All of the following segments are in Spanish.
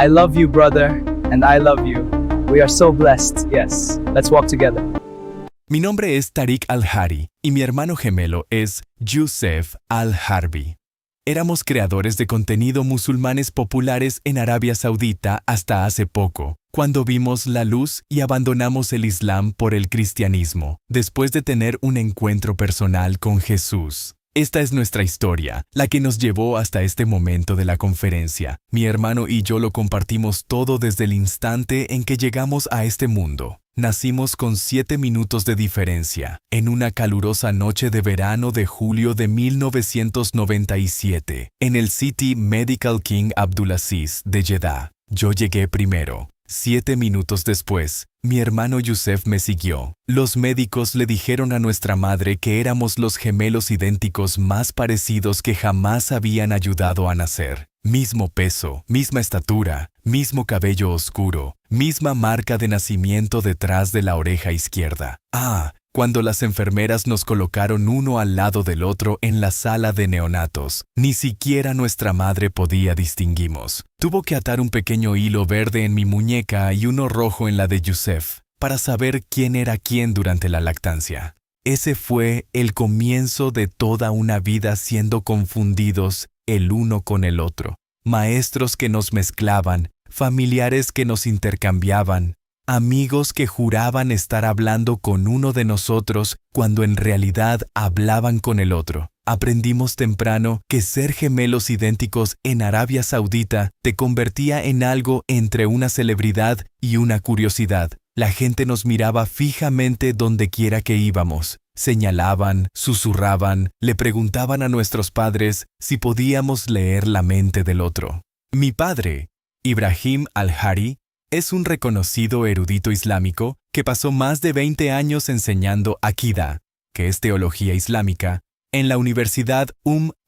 I love you, brother, and I love you. We are so blessed. Yes, let's walk together. Mi nombre es Tariq Al-Hari y mi hermano gemelo es Yusef Al-Harbi. Éramos creadores de contenido musulmanes populares en Arabia Saudita hasta hace poco, cuando vimos la luz y abandonamos el Islam por el cristianismo, después de tener un encuentro personal con Jesús. Esta es nuestra historia, la que nos llevó hasta este momento de la conferencia. Mi hermano y yo lo compartimos todo desde el instante en que llegamos a este mundo. Nacimos con 7 minutos de diferencia, en una calurosa noche de verano de julio de 1997, en el City Medical King Abdulaziz de Jeddah. Yo llegué primero. 7 minutos después, mi hermano Yusef me siguió. Los médicos le dijeron a nuestra madre que éramos los gemelos idénticos más parecidos que jamás habían ayudado a nacer. Mismo peso, misma estatura, mismo cabello oscuro, misma marca de nacimiento detrás de la oreja izquierda. Cuando las enfermeras nos colocaron uno al lado del otro en la sala de neonatos, ni siquiera nuestra madre podía distinguirnos. Tuvo que atar un pequeño hilo verde en mi muñeca y uno rojo en la de Yusef, para saber quién era quién durante la lactancia. Ese fue el comienzo de toda una vida siendo confundidos el uno con el otro. Maestros que nos mezclaban, familiares que nos intercambiaban, amigos que juraban estar hablando con uno de nosotros cuando en realidad hablaban con el otro. Aprendimos temprano que ser gemelos idénticos en Arabia Saudita te convertía en algo entre una celebridad y una curiosidad. La gente nos miraba fijamente donde quiera que íbamos. Señalaban, susurraban, le preguntaban a nuestros padres si podíamos leer la mente del otro. Mi padre, Ibrahim Al-Hari, es un reconocido erudito islámico que pasó más de 20 años enseñando Aqida, que es teología islámica, en la Universidad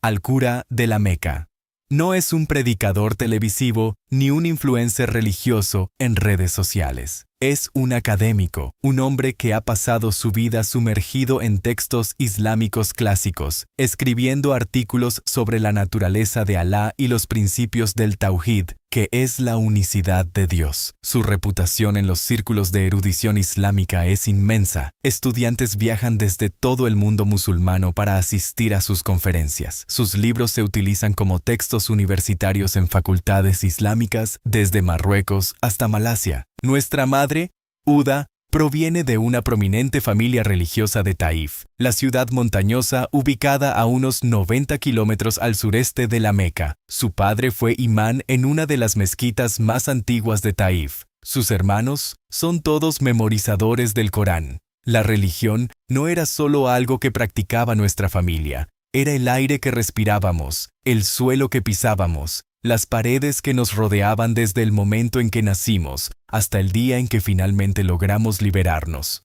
Al-Qura de la Meca. No es un predicador televisivo ni un influencer religioso en redes sociales. Es un académico, un hombre que ha pasado su vida sumergido en textos islámicos clásicos, escribiendo artículos sobre la naturaleza de Alá y los principios del Tauhid, que es la unicidad de Dios. Su reputación en los círculos de erudición islámica es inmensa. Estudiantes viajan desde todo el mundo musulmano para asistir a sus conferencias. Sus libros se utilizan como textos universitarios en facultades islámicas desde Marruecos hasta Malasia. Nuestra madre, Uda, proviene de una prominente familia religiosa de Taif, la ciudad montañosa ubicada a unos 90 kilómetros al sureste de la Meca. Su padre fue imán en una de las mezquitas más antiguas de Taif. Sus hermanos son todos memorizadores del Corán. La religión no era solo algo que practicaba nuestra familia, era el aire que respirábamos, el suelo que pisábamos, las paredes que nos rodeaban desde el momento en que nacimos hasta el día en que finalmente logramos liberarnos.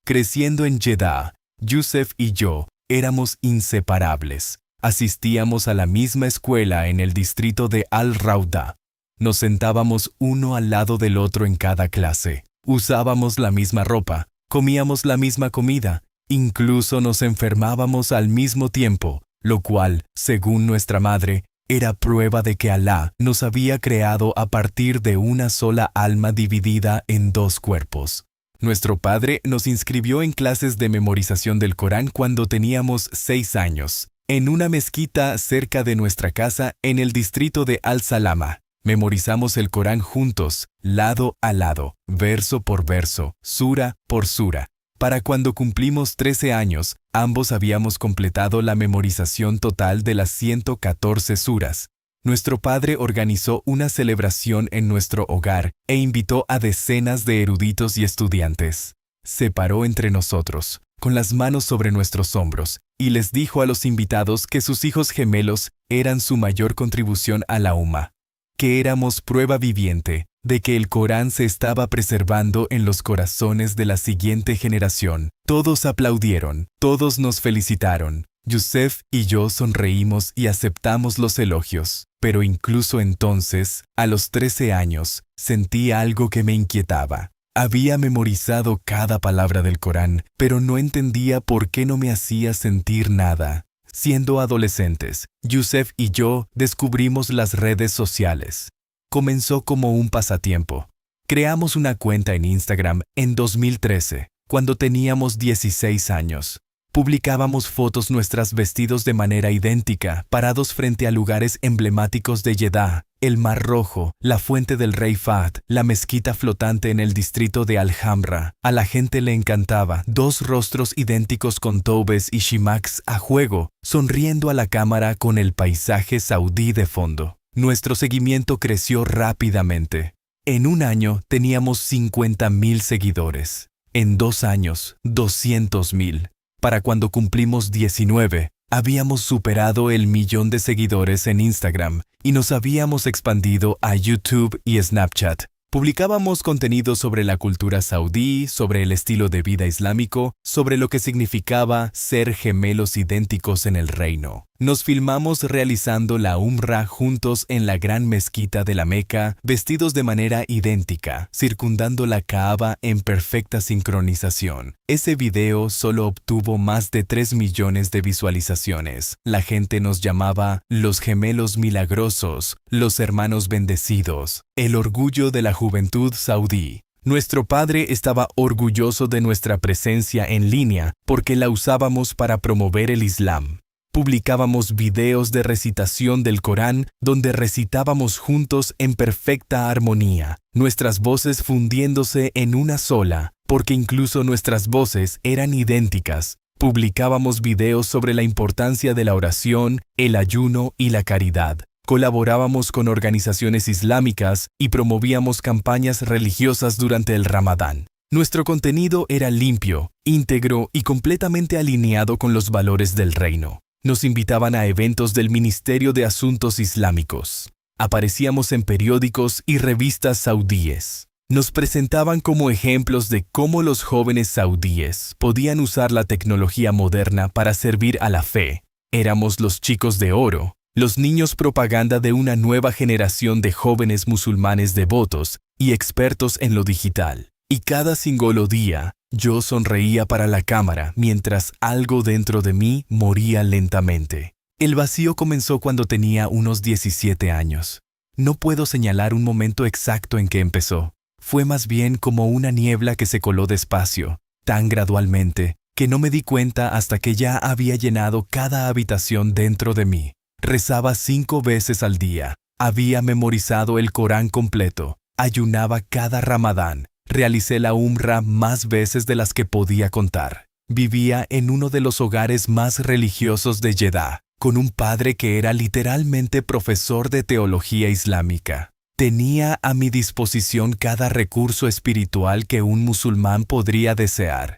Creciendo en Jeddah, Yusef y yo éramos inseparables. Asistíamos a la misma escuela en el distrito de Al-Rauda. Nos sentábamos uno al lado del otro en cada clase. Usábamos la misma ropa, comíamos la misma comida, incluso nos enfermábamos al mismo tiempo, lo cual, según nuestra madre, era prueba de que Alá nos había creado a partir de una sola alma dividida en 2 cuerpos. Nuestro padre nos inscribió en clases de memorización del Corán cuando teníamos 6 años, en una mezquita cerca de nuestra casa en el distrito de Al-Salama. Memorizamos el Corán juntos, lado a lado, verso por verso, sura por sura. Para cuando cumplimos 13 años, ambos habíamos completado la memorización total de las 114 suras. Nuestro padre organizó una celebración en nuestro hogar e invitó a decenas de eruditos y estudiantes. Se paró entre nosotros, con las manos sobre nuestros hombros, y les dijo a los invitados que sus hijos gemelos eran su mayor contribución a la umma, que éramos prueba viviente de que el Corán se estaba preservando en los corazones de la siguiente generación. Todos aplaudieron, todos nos felicitaron. Yusef y yo sonreímos y aceptamos los elogios, pero incluso entonces, a los 13 años, sentí algo que me inquietaba. Había memorizado cada palabra del Corán, pero no entendía por qué no me hacía sentir nada. Siendo adolescentes, Yusef y yo descubrimos las redes sociales. comenzó como un pasatiempo. Creamos una cuenta en Instagram en 2013, cuando teníamos 16 años. Publicábamos fotos nuestras vestidos de manera idéntica, parados frente a lugares emblemáticos de Jeddah, el Mar Rojo, la fuente del Rey Fahd, la mezquita flotante en el distrito de Alhambra. A la gente le encantaba, dos rostros idénticos con toubes y shimaks a juego, sonriendo a la cámara con el paisaje saudí de fondo. Nuestro seguimiento creció rápidamente. En un año teníamos 50,000 seguidores. En 2 años, 200,000. Para cuando cumplimos 19, habíamos superado el 1,000,000 de seguidores en Instagram y nos habíamos expandido a YouTube y Snapchat. Publicábamos contenido sobre la cultura saudí, sobre el estilo de vida islámico, sobre lo que significaba ser gemelos idénticos en el reino. Nos filmamos realizando la Umrah juntos en la gran mezquita de la Meca, vestidos de manera idéntica, circundando la Kaaba en perfecta sincronización. Ese video solo obtuvo más de 3 millones de visualizaciones. La gente nos llamaba los gemelos milagrosos, los hermanos bendecidos, el orgullo de la juventud saudí. Nuestro padre estaba orgulloso de nuestra presencia en línea porque la usábamos para promover el Islam. Publicábamos videos de recitación del Corán donde recitábamos juntos en perfecta armonía, nuestras voces fundiéndose en una sola, porque incluso nuestras voces eran idénticas. Publicábamos videos sobre la importancia de la oración, el ayuno y la caridad. Colaborábamos con organizaciones islámicas y promovíamos campañas religiosas durante el Ramadán. Nuestro contenido era limpio, íntegro y completamente alineado con los valores del reino. Nos invitaban a eventos del Ministerio de Asuntos Islámicos. Aparecíamos en periódicos y revistas saudíes. Nos presentaban como ejemplos de cómo los jóvenes saudíes podían usar la tecnología moderna para servir a la fe. Éramos los chicos de oro, los niños propaganda de una nueva generación de jóvenes musulmanes devotos y expertos en lo digital. Y cada singolo día, yo sonreía para la cámara mientras algo dentro de mí moría lentamente. El vacío comenzó cuando tenía unos 17 años. No puedo señalar un momento exacto en que empezó. Fue más bien como una niebla que se coló despacio, tan gradualmente, que no me di cuenta hasta que ya había llenado cada habitación dentro de mí. Rezaba 5 veces al día. Había memorizado el Corán completo. Ayunaba cada Ramadán. Realicé la Umrah más veces de las que podía contar. Vivía en uno de los hogares más religiosos de Jeddah, con un padre que era literalmente profesor de teología islámica. Tenía a mi disposición cada recurso espiritual que un musulmán podría desear.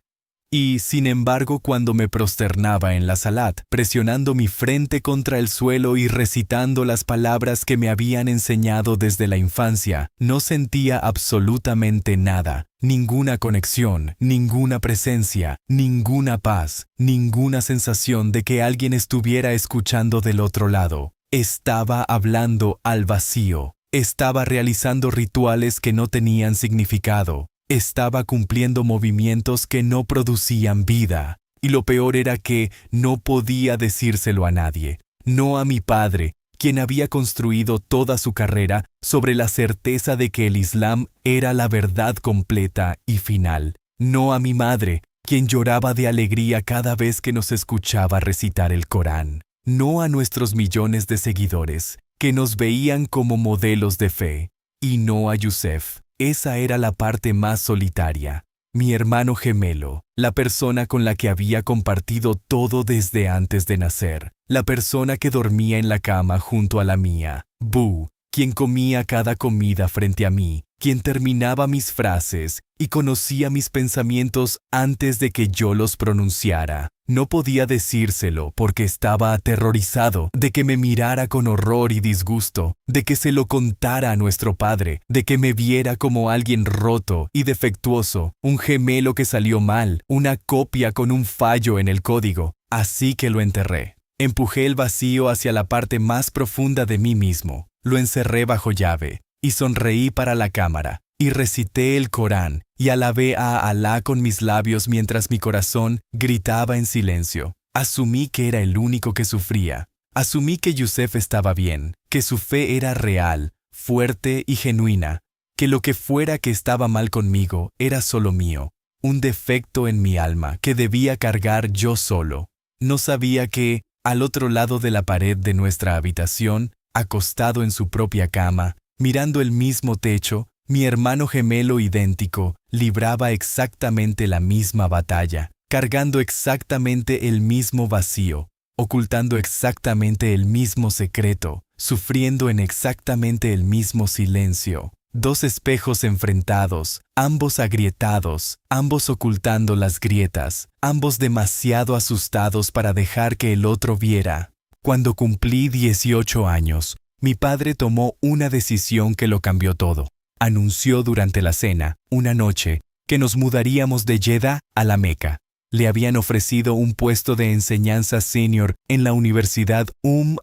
Y, sin embargo, cuando me prosternaba en la salat, presionando mi frente contra el suelo y recitando las palabras que me habían enseñado desde la infancia, no sentía absolutamente nada, ninguna conexión, ninguna presencia, ninguna paz, ninguna sensación de que alguien estuviera escuchando del otro lado. Estaba hablando al vacío, estaba realizando rituales que no tenían significado. Estaba cumpliendo movimientos que no producían vida, y lo peor era que no podía decírselo a nadie, no a mi padre, quien había construido toda su carrera sobre la certeza de que el Islam era la verdad completa y final, no a mi madre, quien lloraba de alegría cada vez que nos escuchaba recitar el Corán, no a nuestros millones de seguidores, que nos veían como modelos de fe, y no a Yusef. Esa era la parte más solitaria, mi hermano gemelo, la persona con la que había compartido todo desde antes de nacer, la persona que dormía en la cama junto a la mía, Bu, quien comía cada comida frente a mí, quien terminaba mis frases y conocía mis pensamientos antes de que yo los pronunciara. No podía decírselo porque estaba aterrorizado de que me mirara con horror y disgusto, de que se lo contara a nuestro padre, de que me viera como alguien roto y defectuoso, un gemelo que salió mal, una copia con un fallo en el código. Así que lo enterré. Empujé el vacío hacia la parte más profunda de mí mismo, lo encerré bajo llave y sonreí para la cámara. Y recité el Corán y alabé a Alá con mis labios mientras mi corazón gritaba en silencio. Asumí que era el único que sufría. Asumí que Yusef estaba bien, que su fe era real, fuerte y genuina, que lo que fuera que estaba mal conmigo era solo mío, un defecto en mi alma que debía cargar yo solo. No sabía que, al otro lado de la pared de nuestra habitación, acostado en su propia cama, mirando el mismo techo, mi hermano gemelo idéntico libraba exactamente la misma batalla, cargando exactamente el mismo vacío, ocultando exactamente el mismo secreto, sufriendo en exactamente el mismo silencio. Dos espejos enfrentados, ambos agrietados, ambos ocultando las grietas, ambos demasiado asustados para dejar que el otro viera. Cuando cumplí 18 años, mi padre tomó una decisión que lo cambió todo. Anunció durante la cena, una noche, que nos mudaríamos de Jeddah a la Meca. Le habían ofrecido un puesto de enseñanza senior en la Universidad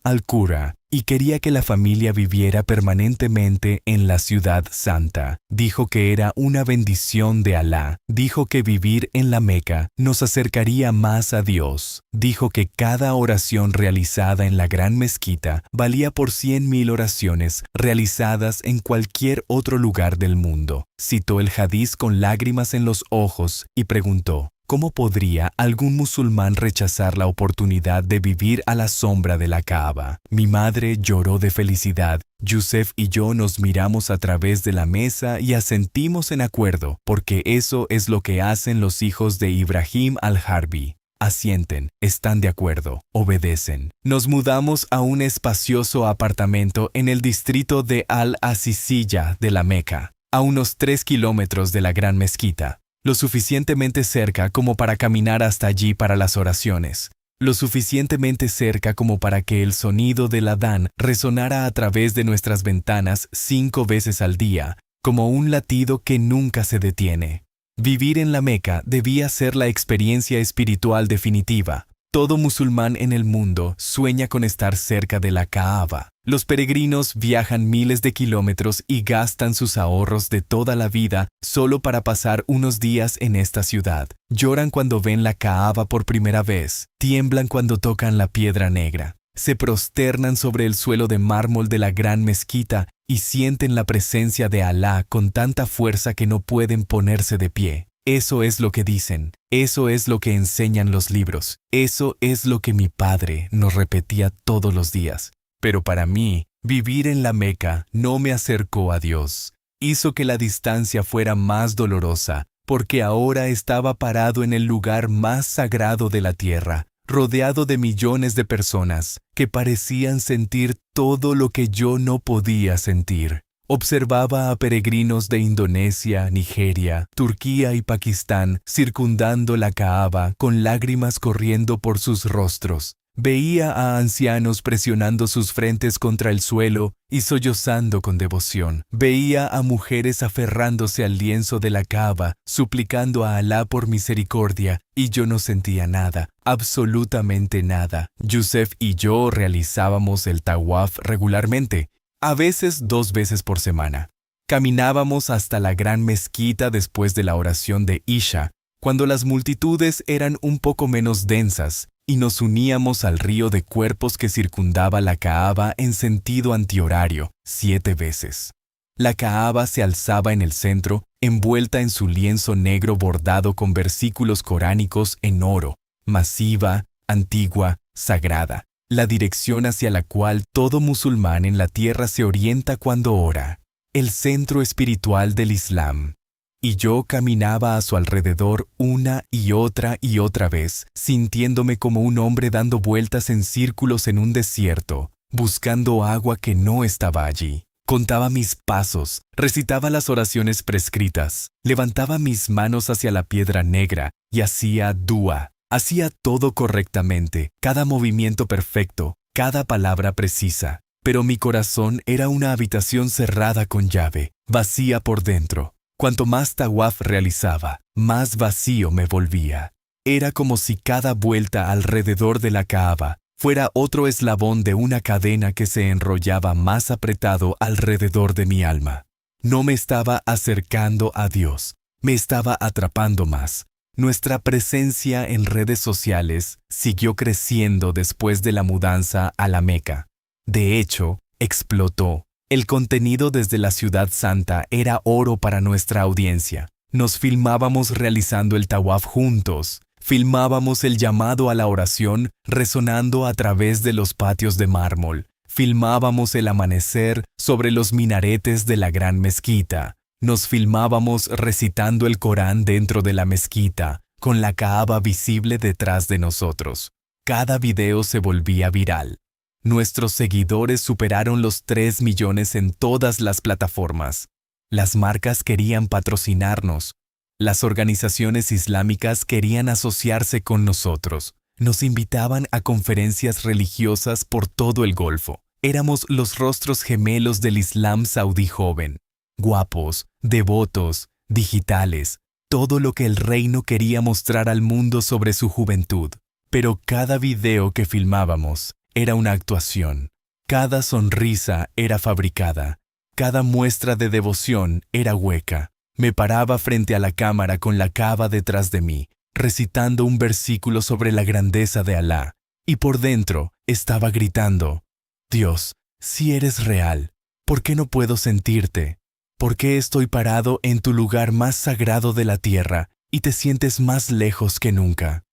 Al-Qura y quería que la familia viviera permanentemente en la ciudad santa. Dijo que era una bendición de Alá. Dijo que vivir en la Meca nos acercaría más a Dios. Dijo que cada oración realizada en la gran mezquita valía por 100.000 oraciones realizadas en cualquier otro lugar del mundo. Citó el hadiz con lágrimas en los ojos y preguntó: ¿cómo podría algún musulmán rechazar la oportunidad de vivir a la sombra de la Kaaba? Mi madre lloró de felicidad. Yusef y yo nos miramos a través de la mesa y asentimos en acuerdo, porque eso es lo que hacen los hijos de Ibrahim al-Harbi. Asienten, están de acuerdo, obedecen. Nos mudamos a un espacioso apartamento en el distrito de Al-Aziziyya de la Meca, a unos 3 kilómetros de la gran mezquita. Lo suficientemente cerca como para caminar hasta allí para las oraciones, lo suficientemente cerca como para que el sonido del adán resonara a través de nuestras ventanas 5 veces al día, como un latido que nunca se detiene. Vivir en la Meca debía ser la experiencia espiritual definitiva. Todo musulmán en el mundo sueña con estar cerca de la Kaaba. Los peregrinos viajan miles de kilómetros y gastan sus ahorros de toda la vida solo para pasar unos días en esta ciudad. Lloran cuando ven la Kaaba por primera vez, tiemblan cuando tocan la piedra negra, se prosternan sobre el suelo de mármol de la gran mezquita y sienten la presencia de Alá con tanta fuerza que no pueden ponerse de pie. Eso es lo que dicen, eso es lo que enseñan los libros, eso es lo que mi padre nos repetía todos los días. Pero para mí, vivir en la Meca no me acercó a Dios. Hizo que la distancia fuera más dolorosa, porque ahora estaba parado en el lugar más sagrado de la tierra, rodeado de millones de personas que parecían sentir todo lo que yo no podía sentir. Observaba a peregrinos de Indonesia, Nigeria, Turquía y Pakistán circundando la Kaaba con lágrimas corriendo por sus rostros. Veía a ancianos presionando sus frentes contra el suelo y sollozando con devoción. Veía a mujeres aferrándose al lienzo de la Kaaba, suplicando a Alá por misericordia, y yo no sentía nada, absolutamente nada. Yusef y yo realizábamos el tawaf regularmente, a veces 2 veces por semana. Caminábamos hasta la gran mezquita después de la oración de Isha, cuando las multitudes eran un poco menos densas, y nos uníamos al río de cuerpos que circundaba la Kaaba en sentido antihorario 7 veces. La Kaaba se alzaba en el centro, envuelta en su lienzo negro bordado con versículos coránicos en oro, masiva, antigua, sagrada, la dirección hacia la cual todo musulmán en la tierra se orienta cuando ora, el centro espiritual del Islam. Y yo caminaba a su alrededor una y otra vez, sintiéndome como un hombre dando vueltas en círculos en un desierto, buscando agua que no estaba allí. Contaba mis pasos, recitaba las oraciones prescritas, levantaba mis manos hacia la piedra negra y hacía dua. Hacía todo correctamente, cada movimiento perfecto, cada palabra precisa. Pero mi corazón era una habitación cerrada con llave, vacía por dentro. Cuanto más tawaf realizaba, más vacío me volvía. Era como si cada vuelta alrededor de la Kaaba fuera otro eslabón de una cadena que se enrollaba más apretado alrededor de mi alma. No me estaba acercando a Dios, me estaba atrapando más. Nuestra presencia en redes sociales siguió creciendo después de la mudanza a la Meca. De hecho, explotó. El contenido desde la Ciudad Santa era oro para nuestra audiencia. Nos filmábamos realizando el tawaf juntos. Filmábamos el llamado a la oración resonando a través de los patios de mármol. Filmábamos el amanecer sobre los minaretes de la gran mezquita. Nos filmábamos recitando el Corán dentro de la mezquita, con la Kaaba visible detrás de nosotros. Cada video se volvía viral. Nuestros seguidores superaron los 3 millones en todas las plataformas. Las marcas querían patrocinarnos. Las organizaciones islámicas querían asociarse con nosotros. Nos invitaban a conferencias religiosas por todo el Golfo. Éramos los rostros gemelos del Islam saudí joven. Guapos, devotos, digitales. Todo lo que el reino quería mostrar al mundo sobre su juventud. Pero cada video que filmábamos era una actuación. Cada sonrisa era fabricada. Cada muestra de devoción era hueca. Me paraba frente a la cámara con la Kaaba detrás de mí, recitando un versículo sobre la grandeza de Alá. Y por dentro estaba gritando, Dios, si eres real, ¿por qué no puedo sentirte? ¿Por qué estoy parado en tu lugar más sagrado de la tierra y te sientes más lejos que nunca?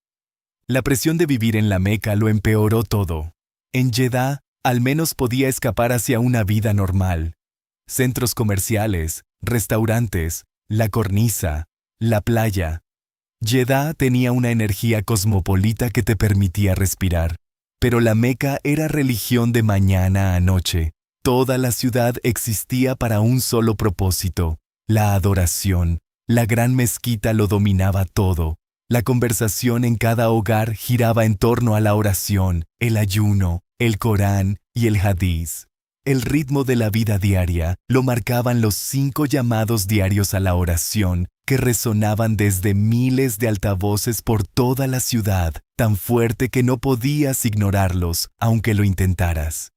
La presión de vivir en la Meca lo empeoró todo. En Jeddah, al menos podía escapar hacia una vida normal. Centros comerciales, restaurantes, la cornisa, la playa. Jeddah tenía una energía cosmopolita que te permitía respirar. Pero la Meca era religión de mañana a noche. Toda la ciudad existía para un solo propósito, la adoración. La gran mezquita lo dominaba todo. La conversación en cada hogar giraba en torno a la oración, el ayuno, el Corán y el Hadiz. El ritmo de la vida diaria lo marcaban los 5 llamados diarios a la oración que resonaban desde miles de altavoces por toda la ciudad, tan fuerte que no podías ignorarlos, aunque lo intentaras.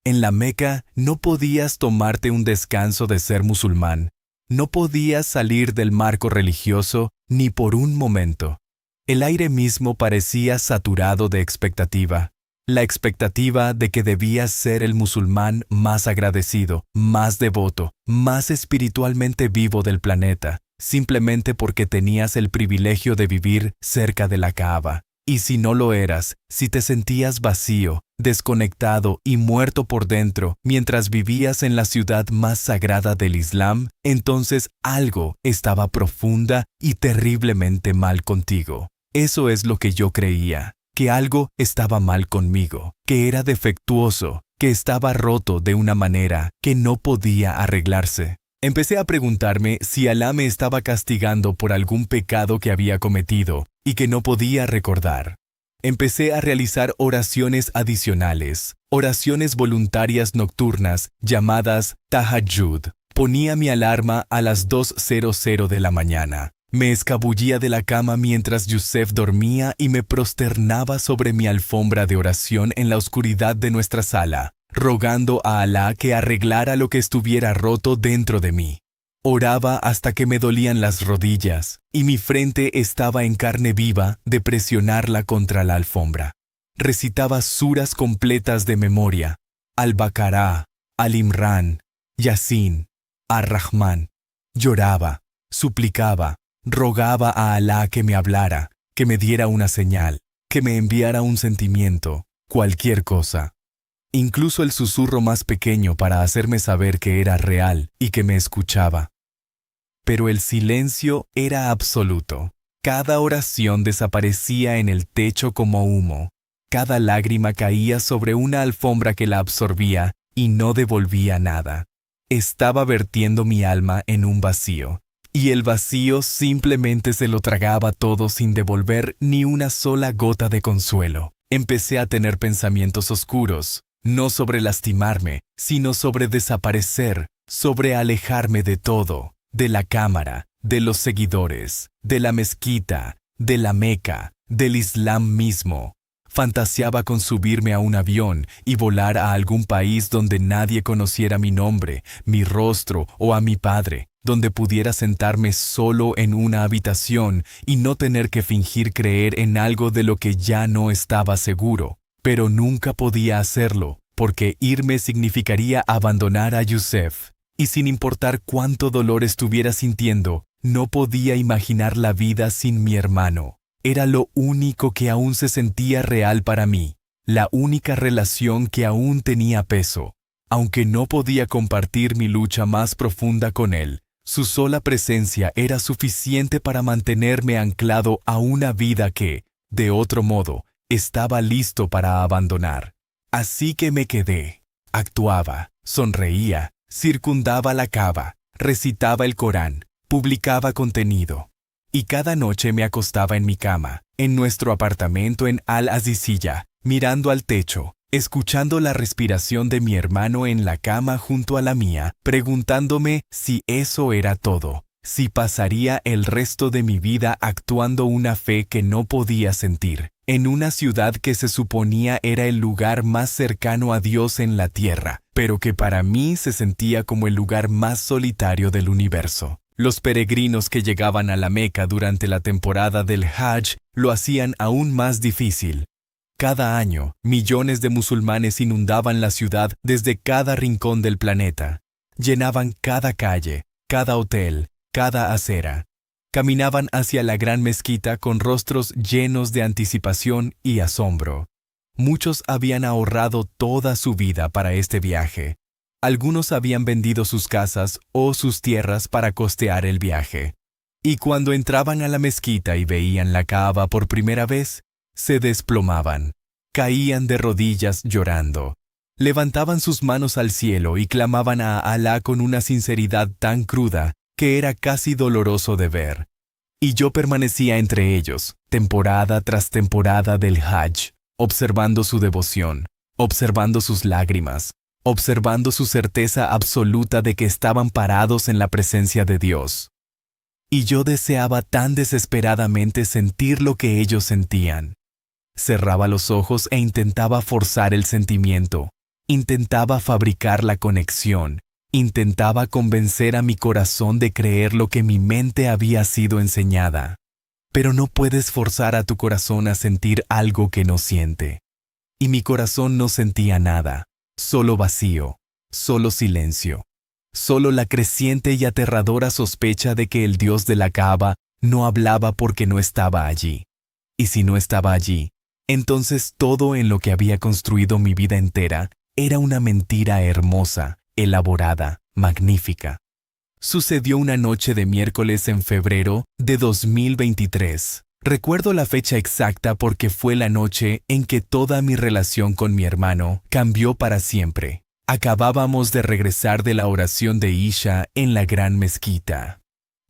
En la Meca no podías tomarte un descanso de ser musulmán. No podías salir del marco religioso ni por un momento. El aire mismo parecía saturado de expectativa. La expectativa de que debías ser el musulmán más agradecido, más devoto, más espiritualmente vivo del planeta, simplemente porque tenías el privilegio de vivir cerca de la Kaaba. Y si no lo eras, si te sentías vacío, desconectado y muerto por dentro mientras vivías en la ciudad más sagrada del Islam, entonces algo estaba profunda y terriblemente mal contigo. Eso es lo que yo creía, que algo estaba mal conmigo, que era defectuoso, que estaba roto de una manera que no podía arreglarse. Empecé a preguntarme si Alá me estaba castigando por algún pecado que había cometido y que no podía recordar. Empecé a realizar oraciones adicionales, oraciones voluntarias nocturnas llamadas tahajjud. Ponía mi alarma a las 2:00 de la mañana. Me escabullía de la cama mientras Yusef dormía y me prosternaba sobre mi alfombra de oración en la oscuridad de nuestra sala, rogando a Alá que arreglara lo que estuviera roto dentro de mí. Oraba hasta que me dolían las rodillas y mi frente estaba en carne viva de presionarla contra la alfombra. Recitaba suras completas de memoria, Al-Baqará, Al-Imrán, Yasin, Ar-Rahman. Lloraba, suplicaba, rogaba a Alá que me hablara, que me diera una señal, que me enviara un sentimiento, cualquier cosa. Incluso el susurro más pequeño para hacerme saber que era real y que me escuchaba. Pero el silencio era absoluto. Cada oración desaparecía en el techo como humo. Cada lágrima caía sobre una alfombra que la absorbía y no devolvía nada. Estaba vertiendo mi alma en un vacío. Y el vacío simplemente se lo tragaba todo sin devolver ni una sola gota de consuelo. Empecé a tener pensamientos oscuros, no sobre lastimarme, sino sobre desaparecer, sobre alejarme de todo, de la cámara, de los seguidores, de la mezquita, de la Meca, del Islam mismo. Fantaseaba con subirme a un avión y volar a algún país donde nadie conociera mi nombre, mi rostro o a mi padre, donde pudiera sentarme solo en una habitación y no tener que fingir creer en algo de lo que ya no estaba seguro. Pero nunca podía hacerlo, porque irme significaría abandonar a Yusef, y sin importar cuánto dolor estuviera sintiendo, no podía imaginar la vida sin mi hermano. Era lo único que aún se sentía real para mí, la única relación que aún tenía peso. Aunque no podía compartir mi lucha más profunda con él, su sola presencia era suficiente para mantenerme anclado a una vida que, de otro modo, estaba listo para abandonar. Así que me quedé. Actuaba, sonreía, circundaba la Kaaba, recitaba el Corán, publicaba contenido. Y cada noche me acostaba en mi cama, en nuestro apartamento en Al-Aziziyah, mirando al techo, escuchando la respiración de mi hermano en la cama junto a la mía, preguntándome si eso era todo, si pasaría el resto de mi vida actuando una fe que no podía sentir, en una ciudad que se suponía era el lugar más cercano a Dios en la tierra, pero que para mí se sentía como el lugar más solitario del universo. Los peregrinos que llegaban a la Meca durante la temporada del Hajj lo hacían aún más difícil. Cada año, millones de musulmanes inundaban la ciudad desde cada rincón del planeta. Llenaban cada calle, cada hotel, cada acera. Caminaban hacia la gran mezquita con rostros llenos de anticipación y asombro. Muchos habían ahorrado toda su vida para este viaje. Algunos habían vendido sus casas o sus tierras para costear el viaje. Y cuando entraban a la mezquita y veían la Kaaba por primera vez, se desplomaban, caían de rodillas llorando, levantaban sus manos al cielo y clamaban a Alá con una sinceridad tan cruda que era casi doloroso de ver. Y yo permanecía entre ellos, temporada tras temporada del Hajj, observando su devoción, observando sus lágrimas, observando su certeza absoluta de que estaban parados en la presencia de Dios. Y yo deseaba tan desesperadamente sentir lo que ellos sentían. Cerraba los ojos e intentaba forzar el sentimiento, intentaba fabricar la conexión, intentaba convencer a mi corazón de creer lo que mi mente había sido enseñada. Pero no puedes forzar a tu corazón a sentir algo que no siente. Y mi corazón no sentía nada, solo vacío, solo silencio, solo la creciente y aterradora sospecha de que el Dios de la Kaaba no hablaba porque no estaba allí. Y si no estaba allí, entonces todo en lo que había construido mi vida entera era una mentira hermosa, elaborada, magnífica. Sucedió una noche de miércoles en febrero de 2023. Recuerdo la fecha exacta porque fue la noche en que toda mi relación con mi hermano cambió para siempre. Acabábamos de regresar de la oración de Isha en la gran mezquita.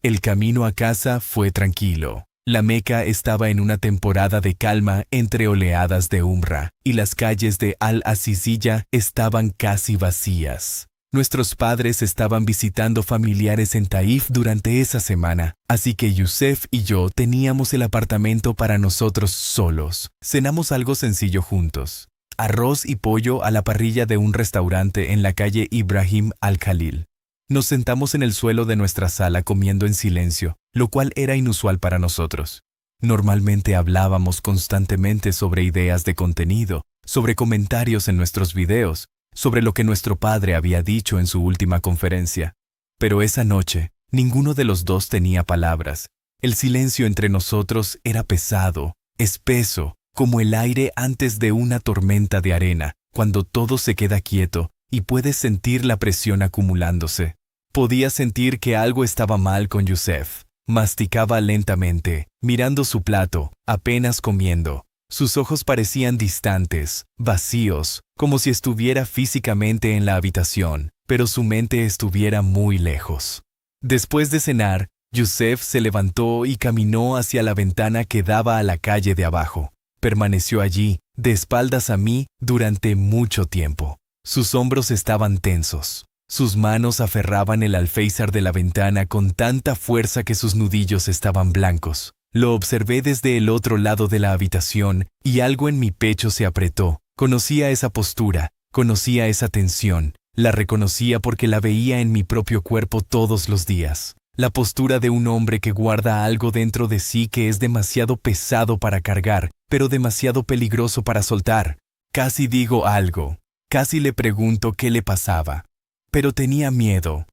El camino a casa fue tranquilo. La Meca estaba en una temporada de calma entre oleadas de Umra, y las calles de Al-Aziziyah estaban casi vacías. Nuestros padres estaban visitando familiares en Taif durante esa semana, así que Yusef y yo teníamos el apartamento para nosotros solos. Cenamos algo sencillo juntos. Arroz y pollo a la parrilla de un restaurante en la calle Ibrahim al-Khalil. Nos sentamos en el suelo de nuestra sala comiendo en silencio, lo cual era inusual para nosotros. Normalmente hablábamos constantemente sobre ideas de contenido, sobre comentarios en nuestros videos, sobre lo que nuestro padre había dicho en su última conferencia. Pero esa noche, ninguno de los dos tenía palabras. El silencio entre nosotros era pesado, espeso, como el aire antes de una tormenta de arena, cuando todo se queda quieto y puedes sentir la presión acumulándose. Podía sentir que algo estaba mal con Yusef. Masticaba lentamente, mirando su plato, apenas comiendo. Sus ojos parecían distantes, vacíos, como si estuviera físicamente en la habitación, pero su mente estuviera muy lejos. Después de cenar, Yusef se levantó y caminó hacia la ventana que daba a la calle de abajo. Permaneció allí, de espaldas a mí, durante mucho tiempo. Sus hombros estaban tensos. Sus manos aferraban el alféizar de la ventana con tanta fuerza que sus nudillos estaban blancos. Lo observé desde el otro lado de la habitación y algo en mi pecho se apretó. Conocía esa postura, conocía esa tensión. La reconocía porque la veía en mi propio cuerpo todos los días. La postura de un hombre que guarda algo dentro de sí que es demasiado pesado para cargar, pero demasiado peligroso para soltar. Casi digo algo. Casi le pregunto qué le pasaba. Pero tenía miedo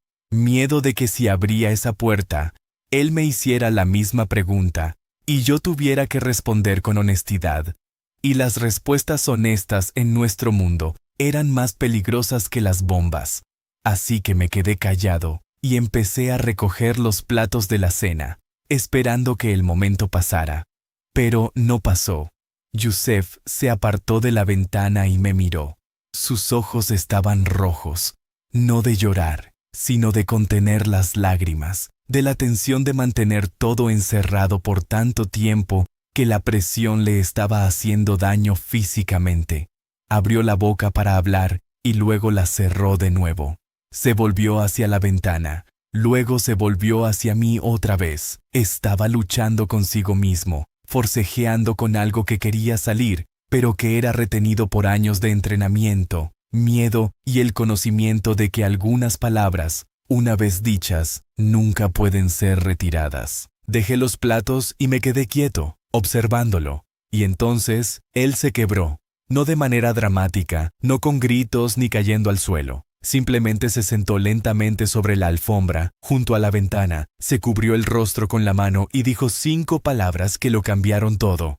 de que si abría esa puerta, él me hiciera la misma pregunta y yo tuviera que responder con honestidad. Y las respuestas honestas en nuestro mundo eran más peligrosas que las bombas. Así que me quedé callado y empecé a recoger los platos de la cena, esperando que el momento pasara. Pero no pasó. Yusef se apartó de la ventana y me miró. Sus ojos estaban rojos, no de llorar, sino de contener las lágrimas, de la tensión de mantener todo encerrado por tanto tiempo que la presión le estaba haciendo daño físicamente. Abrió la boca para hablar y luego la cerró de nuevo. Se volvió hacia la ventana, luego se volvió hacia mí otra vez. Estaba luchando consigo mismo, forcejeando con algo que quería salir, pero que era retenido por años de entrenamiento, miedo y el conocimiento de que algunas palabras, una vez dichas, nunca pueden ser retiradas. Dejé los platos y me quedé quieto, observándolo, y entonces él se quebró, no de manera dramática, no con gritos ni cayendo al suelo. Simplemente se sentó lentamente sobre la alfombra, junto a la ventana, se cubrió el rostro con la mano y dijo 5 palabras que lo cambiaron todo.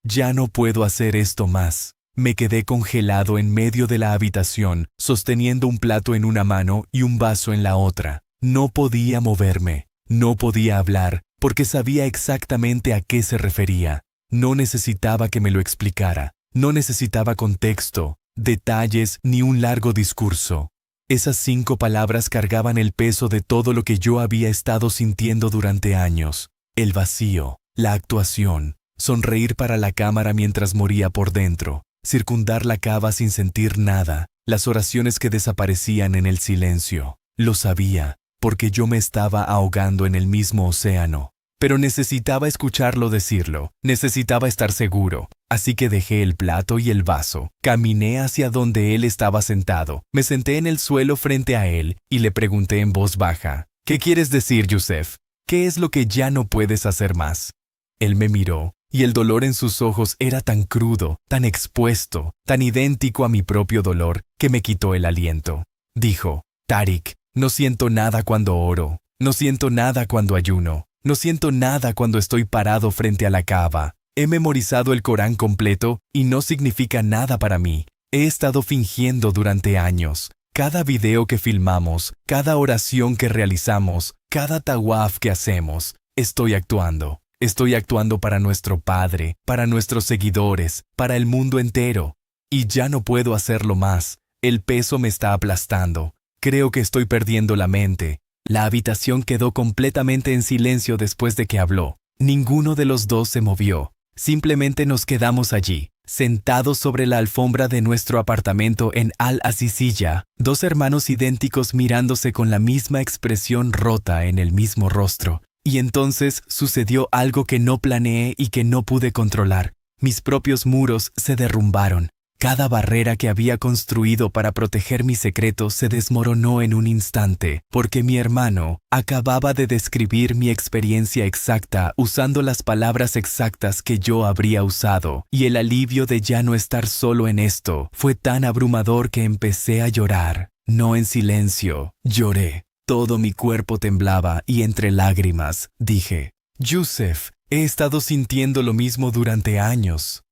Ya no puedo hacer esto más. Me quedé congelado en medio de la habitación, sosteniendo un plato en una mano y un vaso en la otra. No podía moverme, no podía hablar, porque sabía exactamente a qué se refería. No necesitaba que me lo explicara, no necesitaba contexto, detalles ni un largo discurso. Esas 5 palabras cargaban el peso de todo lo que yo había estado sintiendo durante años. El vacío, la actuación, sonreír para la cámara mientras moría por dentro, circundar la cava sin sentir nada, las oraciones que desaparecían en el silencio. Lo sabía, porque yo me estaba ahogando en el mismo océano. Pero necesitaba escucharlo decirlo, necesitaba estar seguro. Así que dejé el plato y el vaso, caminé hacia donde él estaba sentado, me senté en el suelo frente a él y le pregunté en voz baja, ¿qué quieres decir, Yusef? ¿Qué es lo que ya no puedes hacer más? Él me miró, y el dolor en sus ojos era tan crudo, tan expuesto, tan idéntico a mi propio dolor, que me quitó el aliento. Dijo, Tariq, no siento nada cuando oro, no siento nada cuando ayuno, no siento nada cuando estoy parado frente a la Kaaba. He memorizado el Corán completo y no significa nada para mí. He estado fingiendo durante años. Cada video que filmamos, cada oración que realizamos, cada tawaf que hacemos, estoy actuando. Estoy actuando para nuestro Padre, para nuestros seguidores, para el mundo entero. Y ya no puedo hacerlo más. El peso me está aplastando. Creo que estoy perdiendo la mente. La habitación quedó completamente en silencio después de que habló. Ninguno de los dos se movió. Simplemente nos quedamos allí, sentados sobre la alfombra de nuestro apartamento en Al-Aziziyya, 2 hermanos idénticos mirándose con la misma expresión rota en el mismo rostro. Y entonces sucedió algo que no planeé y que no pude controlar. Mis propios muros se derrumbaron. Cada barrera que había construido para proteger mi secreto se desmoronó en un instante, porque mi hermano acababa de describir mi experiencia exacta usando las palabras exactas que yo habría usado, y el alivio de ya no estar solo en esto fue tan abrumador que empecé a llorar. No en silencio, lloré. Todo mi cuerpo temblaba y entre lágrimas dije, Yusef, he estado sintiendo lo mismo durante años.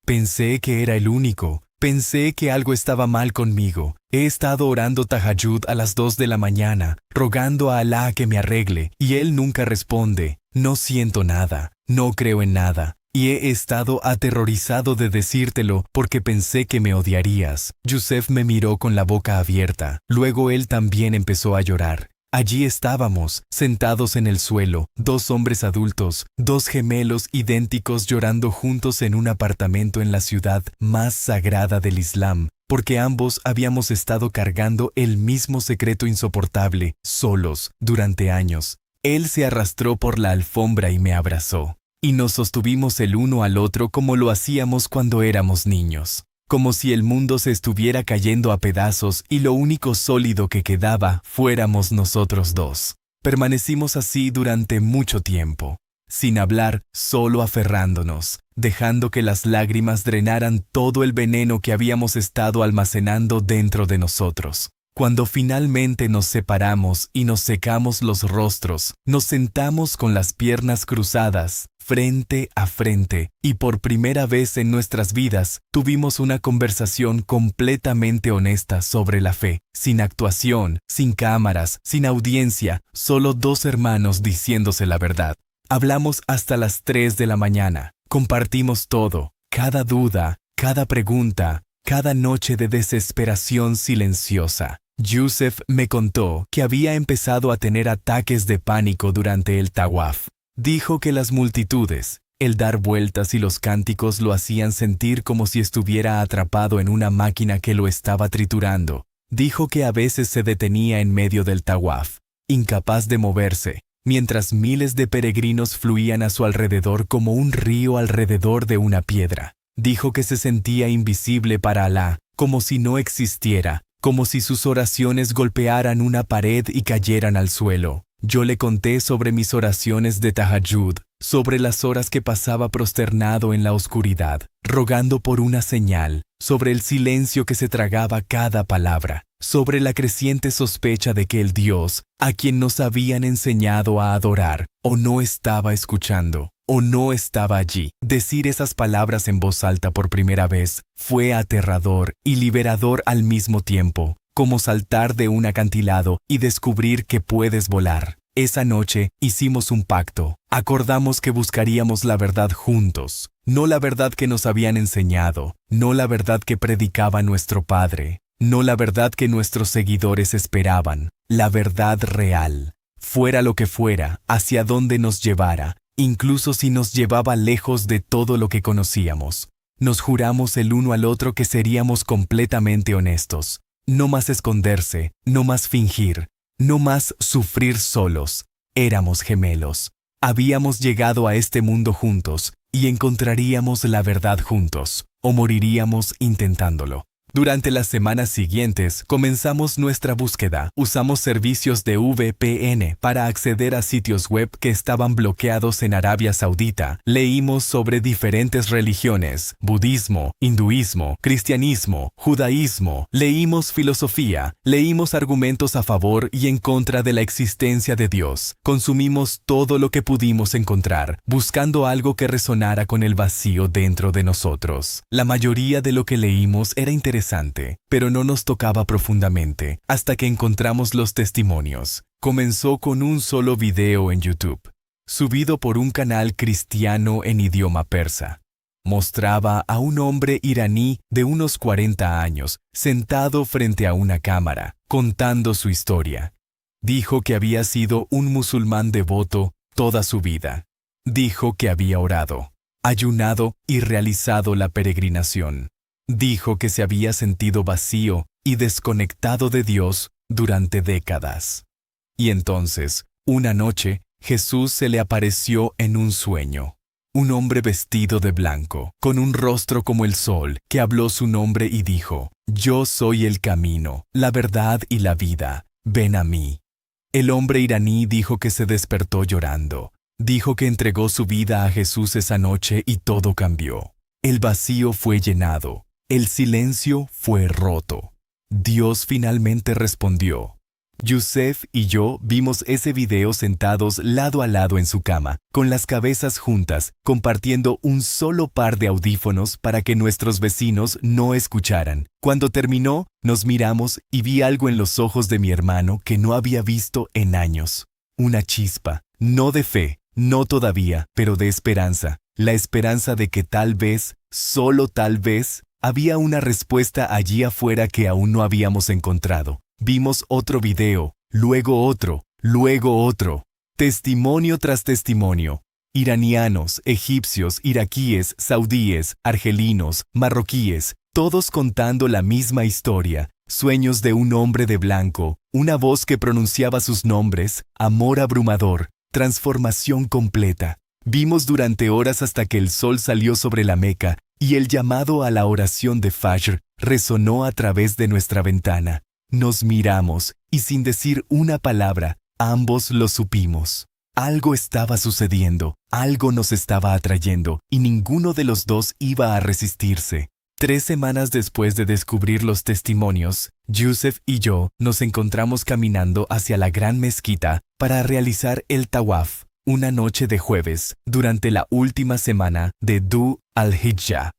Pensé que era el único. Pensé que algo estaba mal conmigo. He estado orando tahajjud a las 2 de la mañana, rogando a Alá que me arregle, y Él nunca responde. No siento nada, no creo en nada, y he estado aterrorizado de decírtelo porque pensé que me odiarías. Yusef me miró con la boca abierta. Luego él también empezó a llorar. Allí estábamos, sentados en el suelo, 2 hombres adultos, 2 gemelos idénticos llorando juntos en un apartamento en la ciudad más sagrada del Islam, porque ambos habíamos estado cargando el mismo secreto insoportable, solos, durante años. Él se arrastró por la alfombra y me abrazó, y nos sostuvimos el uno al otro como lo hacíamos cuando éramos niños. Como si el mundo se estuviera cayendo a pedazos y lo único sólido que quedaba fuéramos nosotros dos. Permanecimos así durante mucho tiempo. sin hablar, solo aferrándonos, dejando que las lágrimas drenaran todo el veneno que habíamos estado almacenando dentro de nosotros. Cuando finalmente nos separamos y nos secamos los rostros, nos sentamos con las piernas cruzadas, frente a frente, y por primera vez en nuestras vidas tuvimos una conversación completamente honesta sobre la fe, sin actuación, sin cámaras, sin audiencia, solo dos hermanos diciéndose la verdad. Hablamos hasta las 3 de la mañana, compartimos todo, cada duda, cada pregunta, cada noche de desesperación silenciosa. Yusef me contó que había empezado a tener ataques de pánico durante el tawaf. Dijo que las multitudes, el dar vueltas y los cánticos lo hacían sentir como si estuviera atrapado en una máquina que lo estaba triturando. Dijo que a veces se detenía en medio del tawaf, incapaz de moverse, mientras miles de peregrinos fluían a su alrededor como un río alrededor de una piedra. Dijo que se sentía invisible para Alá, como si no existiera, como si sus oraciones golpearan una pared y cayeran al suelo. Yo le conté sobre mis oraciones de tahajjud, sobre las horas que pasaba prosternado en la oscuridad, rogando por una señal, sobre el silencio que se tragaba cada palabra, sobre la creciente sospecha de que el Dios, a quien nos habían enseñado a adorar, o no estaba escuchando, o no estaba allí. Decir esas palabras en voz alta por primera vez fue aterrador y liberador al mismo tiempo, como saltar de un acantilado y descubrir que puedes volar. Esa noche hicimos un pacto. Acordamos que buscaríamos la verdad juntos, no la verdad que nos habían enseñado, no la verdad que predicaba nuestro Padre, no la verdad que nuestros seguidores esperaban, la verdad real. Fuera lo que fuera, hacia donde nos llevara, incluso si nos llevaba lejos de todo lo que conocíamos. Nos juramos el uno al otro que seríamos completamente honestos. No más esconderse, no más fingir, no más sufrir solos. Éramos gemelos. Habíamos llegado a este mundo juntos y encontraríamos la verdad juntos, o moriríamos intentándolo. Durante las semanas siguientes, comenzamos nuestra búsqueda. Usamos servicios de VPN para acceder a sitios web que estaban bloqueados en Arabia Saudita. Leímos sobre diferentes religiones, budismo, hinduismo, cristianismo, judaísmo. Leímos filosofía, leímos argumentos a favor y en contra de la existencia de Dios. Consumimos todo lo que pudimos encontrar, buscando algo que resonara con el vacío dentro de nosotros. La mayoría de lo que leímos era interesante, pero no nos tocaba profundamente, hasta que encontramos los testimonios. Comenzó con un solo video en YouTube, subido por un canal cristiano en idioma persa. Mostraba a un hombre iraní de unos 40 años, sentado frente a una cámara, contando su historia. Dijo que había sido un musulmán devoto toda su vida. Dijo que había orado, ayunado y realizado la peregrinación. Dijo que se había sentido vacío y desconectado de Dios durante décadas. Y entonces, una noche, Jesús se le apareció en un sueño. Un hombre vestido de blanco, con un rostro como el sol, que habló su nombre y dijo: «Yo soy el camino, la verdad y la vida. Ven a mí». El hombre iraní dijo que se despertó llorando. Dijo que entregó su vida a Jesús esa noche y todo cambió. El vacío fue llenado. El silencio fue roto. Dios finalmente respondió. Yusef y yo vimos ese video sentados lado a lado en su cama, con las cabezas juntas, compartiendo un solo par de audífonos para que nuestros vecinos no escucharan. Cuando terminó, nos miramos y vi algo en los ojos de mi hermano que no había visto en años. Una chispa, no de fe, no todavía, pero de esperanza. La esperanza de que tal vez, solo tal vez, había una respuesta allí afuera que aún no habíamos encontrado. Vimos otro video, luego otro, luego otro. Testimonio tras testimonio. Iranianos, egipcios, iraquíes, saudíes, argelinos, marroquíes, todos contando la misma historia. Sueños de un hombre de blanco, una voz que pronunciaba sus nombres, amor abrumador, transformación completa. Vimos durante horas hasta que el sol salió sobre la Meca y el llamado a la oración de Fajr resonó a través de nuestra ventana. Nos miramos y sin decir una palabra, ambos lo supimos. Algo estaba sucediendo, algo nos estaba atrayendo, y ninguno de los dos iba a resistirse. 3 semanas después de descubrir los testimonios, Yusef y yo nos encontramos caminando hacia la gran mezquita para realizar el tawaf, una noche de jueves, durante la última semana de Dhu al-Hijjah.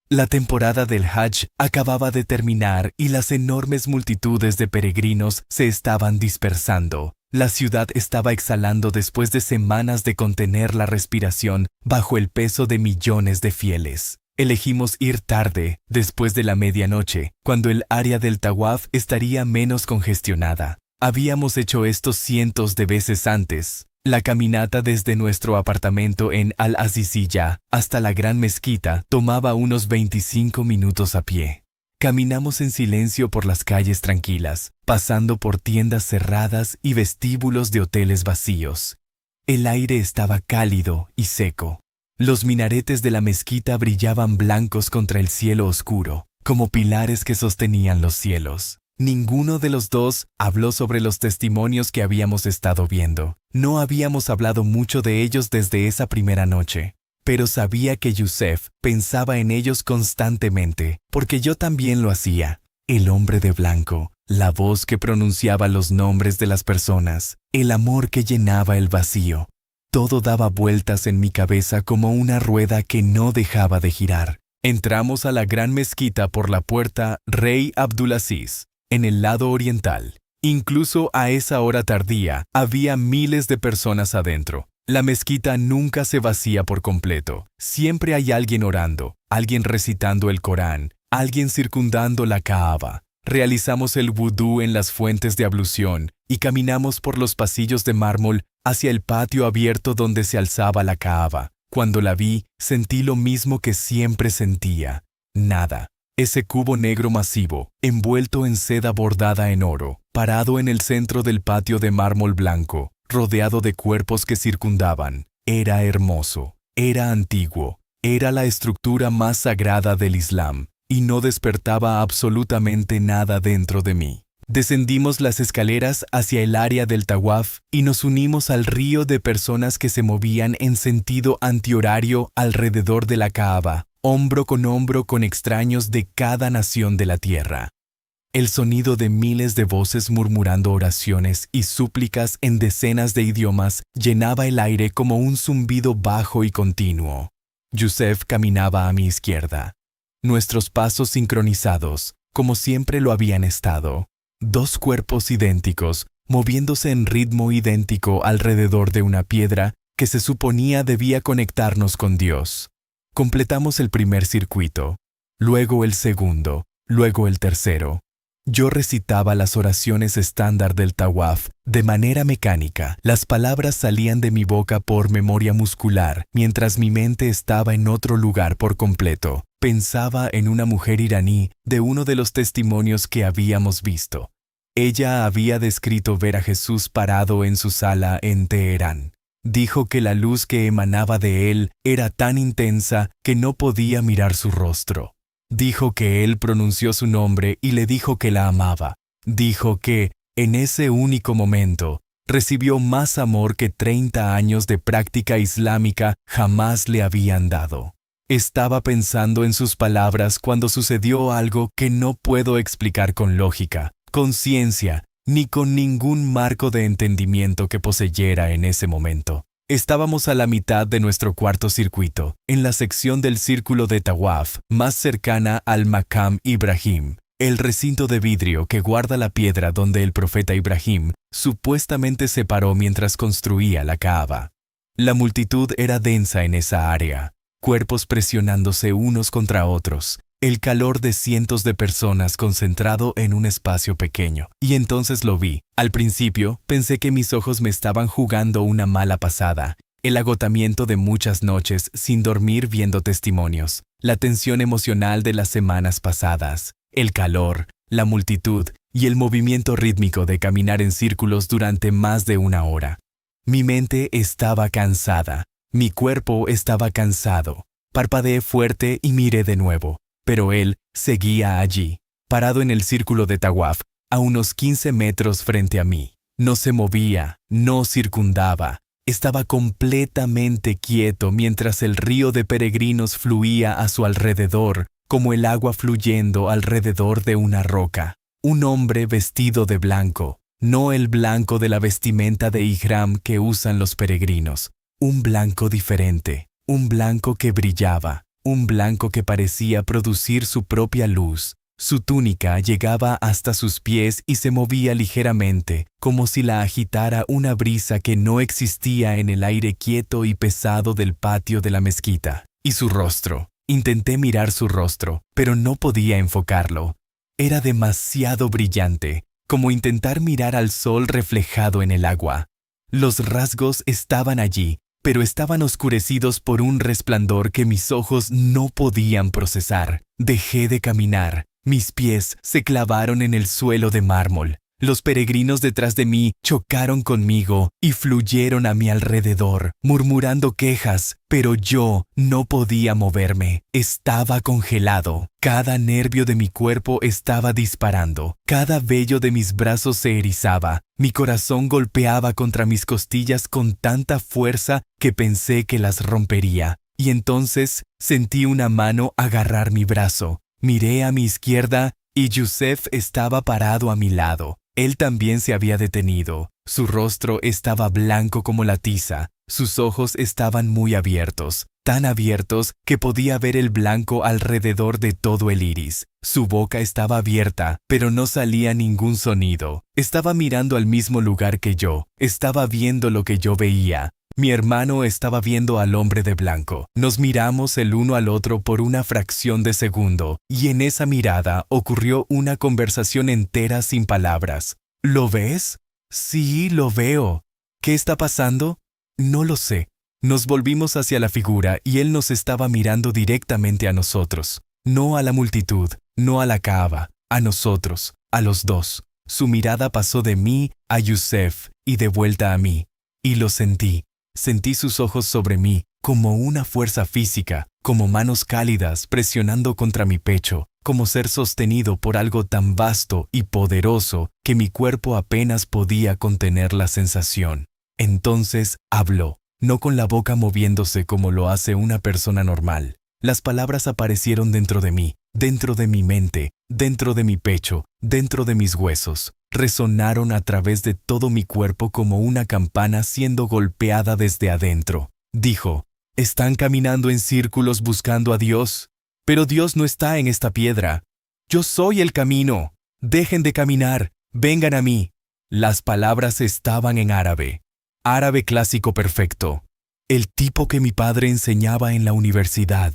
La temporada del Hajj acababa de terminar y las enormes multitudes de peregrinos se estaban dispersando. La ciudad estaba exhalando después de semanas de contener la respiración bajo el peso de millones de fieles. Elegimos ir tarde, después de la medianoche, cuando el área del tawaf estaría menos congestionada. Habíamos hecho esto cientos de veces antes. La caminata desde nuestro apartamento en Al-Aziziyah hasta la gran mezquita tomaba unos 25 minutos a pie. Caminamos en silencio por las calles tranquilas, pasando por tiendas cerradas y vestíbulos de hoteles vacíos. El aire estaba cálido y seco. Los minaretes de la mezquita brillaban blancos contra el cielo oscuro, como pilares que sostenían los cielos. Ninguno de los dos habló sobre los testimonios que habíamos estado viendo. No habíamos hablado mucho de ellos desde esa primera noche. Pero sabía que Yusef pensaba en ellos constantemente, porque yo también lo hacía. El hombre de blanco, la voz que pronunciaba los nombres de las personas, el amor que llenaba el vacío. Todo daba vueltas en mi cabeza como una rueda que no dejaba de girar. Entramos a la gran mezquita por la puerta Rey Abdulaziz, en el lado oriental. Incluso a esa hora tardía, había miles de personas adentro. La mezquita nunca se vacía por completo. Siempre hay alguien orando, alguien recitando el Corán, alguien circundando la Kaaba. Realizamos el wudú en las fuentes de ablución y caminamos por los pasillos de mármol hacia el patio abierto donde se alzaba la Kaaba. Cuando la vi, sentí lo mismo que siempre sentía. Nada. Ese cubo negro masivo, envuelto en seda bordada en oro, parado en el centro del patio de mármol blanco, rodeado de cuerpos que circundaban, era hermoso, era antiguo, era la estructura más sagrada del Islam, y no despertaba absolutamente nada dentro de mí. Descendimos las escaleras hacia el área del tawaf y nos unimos al río de personas que se movían en sentido antihorario alrededor de la Kaaba, hombro con extraños de cada nación de la tierra. El sonido de miles de voces murmurando oraciones y súplicas en decenas de idiomas llenaba el aire como un zumbido bajo y continuo. Yusef caminaba a mi izquierda. Nuestros pasos sincronizados, como siempre lo habían estado. 2 cuerpos idénticos, moviéndose en ritmo idéntico alrededor de una piedra que se suponía debía conectarnos con Dios. Completamos el primer circuito, luego el segundo, luego el tercero. Yo recitaba las oraciones estándar del tawaf de manera mecánica. Las palabras salían de mi boca por memoria muscular, mientras mi mente estaba en otro lugar por completo. Pensaba en una mujer iraní de uno de los testimonios que habíamos visto. Ella había descrito ver a Jesús parado en su sala en Teherán. Dijo que la luz que emanaba de él era tan intensa que no podía mirar su rostro. Dijo que él pronunció su nombre y le dijo que la amaba. Dijo que, en ese único momento, recibió más amor que 30 años de práctica islámica jamás le habían dado. Estaba pensando en sus palabras cuando sucedió algo que no puedo explicar con lógica, con ciencia, ni con ningún marco de entendimiento que poseyera en ese momento. Estábamos a la mitad de nuestro cuarto circuito, en la sección del círculo de tawaf más cercana al Maqam Ibrahim, el recinto de vidrio que guarda la piedra donde el profeta Ibrahim supuestamente se paró mientras construía la Kaaba. La multitud era densa en esa área, cuerpos presionándose unos contra otros, el calor de cientos de personas concentrado en un espacio pequeño. Y entonces lo vi. Al principio, pensé que mis ojos me estaban jugando una mala pasada. El agotamiento de muchas noches sin dormir viendo testimonios, la tensión emocional de las semanas pasadas, el calor, la multitud y el movimiento rítmico de caminar en círculos durante más de una hora. Mi mente estaba cansada, mi cuerpo estaba cansado. Parpadeé fuerte y miré de nuevo. Pero él seguía allí, parado en el círculo de tawaf, a unos 15 metros frente a mí. No se movía, no circundaba. Estaba completamente quieto mientras el río de peregrinos fluía a su alrededor, como el agua fluyendo alrededor de una roca. Un hombre vestido de blanco, no el blanco de la vestimenta de ihram que usan los peregrinos. Un blanco diferente, un blanco que brillaba, un blanco que parecía producir su propia luz. Su túnica llegaba hasta sus pies y se movía ligeramente, como si la agitara una brisa que no existía en el aire quieto y pesado del patio de la mezquita. Y su rostro. Intenté mirar su rostro, pero no podía enfocarlo. Era demasiado brillante, como intentar mirar al sol reflejado en el agua. Los rasgos estaban allí, pero estaban oscurecidos por un resplandor que mis ojos no podían procesar. Dejé de caminar. Mis pies se clavaron en el suelo de mármol. Los peregrinos detrás de mí chocaron conmigo y fluyeron a mi alrededor, murmurando quejas, pero yo no podía moverme. Estaba congelado. Cada nervio de mi cuerpo estaba disparando. Cada vello de mis brazos se erizaba. Mi corazón golpeaba contra mis costillas con tanta fuerza que pensé que las rompería. Y entonces sentí una mano agarrar mi brazo. Miré a mi izquierda y Yusef estaba parado a mi lado. Él también se había detenido. Su rostro estaba blanco como la tiza. Sus ojos estaban muy abiertos, tan abiertos que podía ver el blanco alrededor de todo el iris. Su boca estaba abierta, pero no salía ningún sonido. Estaba mirando al mismo lugar que yo. Estaba viendo lo que yo veía. Mi hermano estaba viendo al hombre de blanco. Nos miramos el uno al otro por una fracción de segundo, y en esa mirada ocurrió una conversación entera sin palabras. ¿Lo ves? Sí, lo veo. ¿Qué está pasando? No lo sé. Nos volvimos hacia la figura y él nos estaba mirando directamente a nosotros. No a la multitud, no a la Kaaba, a nosotros, a los dos. Su mirada pasó de mí a Yusef y de vuelta a mí. Y lo sentí. Sentí sus ojos sobre mí, como una fuerza física, como manos cálidas presionando contra mi pecho, como ser sostenido por algo tan vasto y poderoso que mi cuerpo apenas podía contener la sensación. Entonces habló, no con la boca moviéndose como lo hace una persona normal. Las palabras aparecieron dentro de mí, dentro de mi mente, dentro de mi pecho, dentro de mis huesos. Resonaron a través de todo mi cuerpo como una campana siendo golpeada desde adentro. Dijo, «Están caminando en círculos buscando a Dios, pero Dios no está en esta piedra. Yo soy el camino. Dejen de caminar, vengan a mí». Las palabras estaban en árabe. Árabe clásico perfecto. El tipo que mi padre enseñaba en la universidad.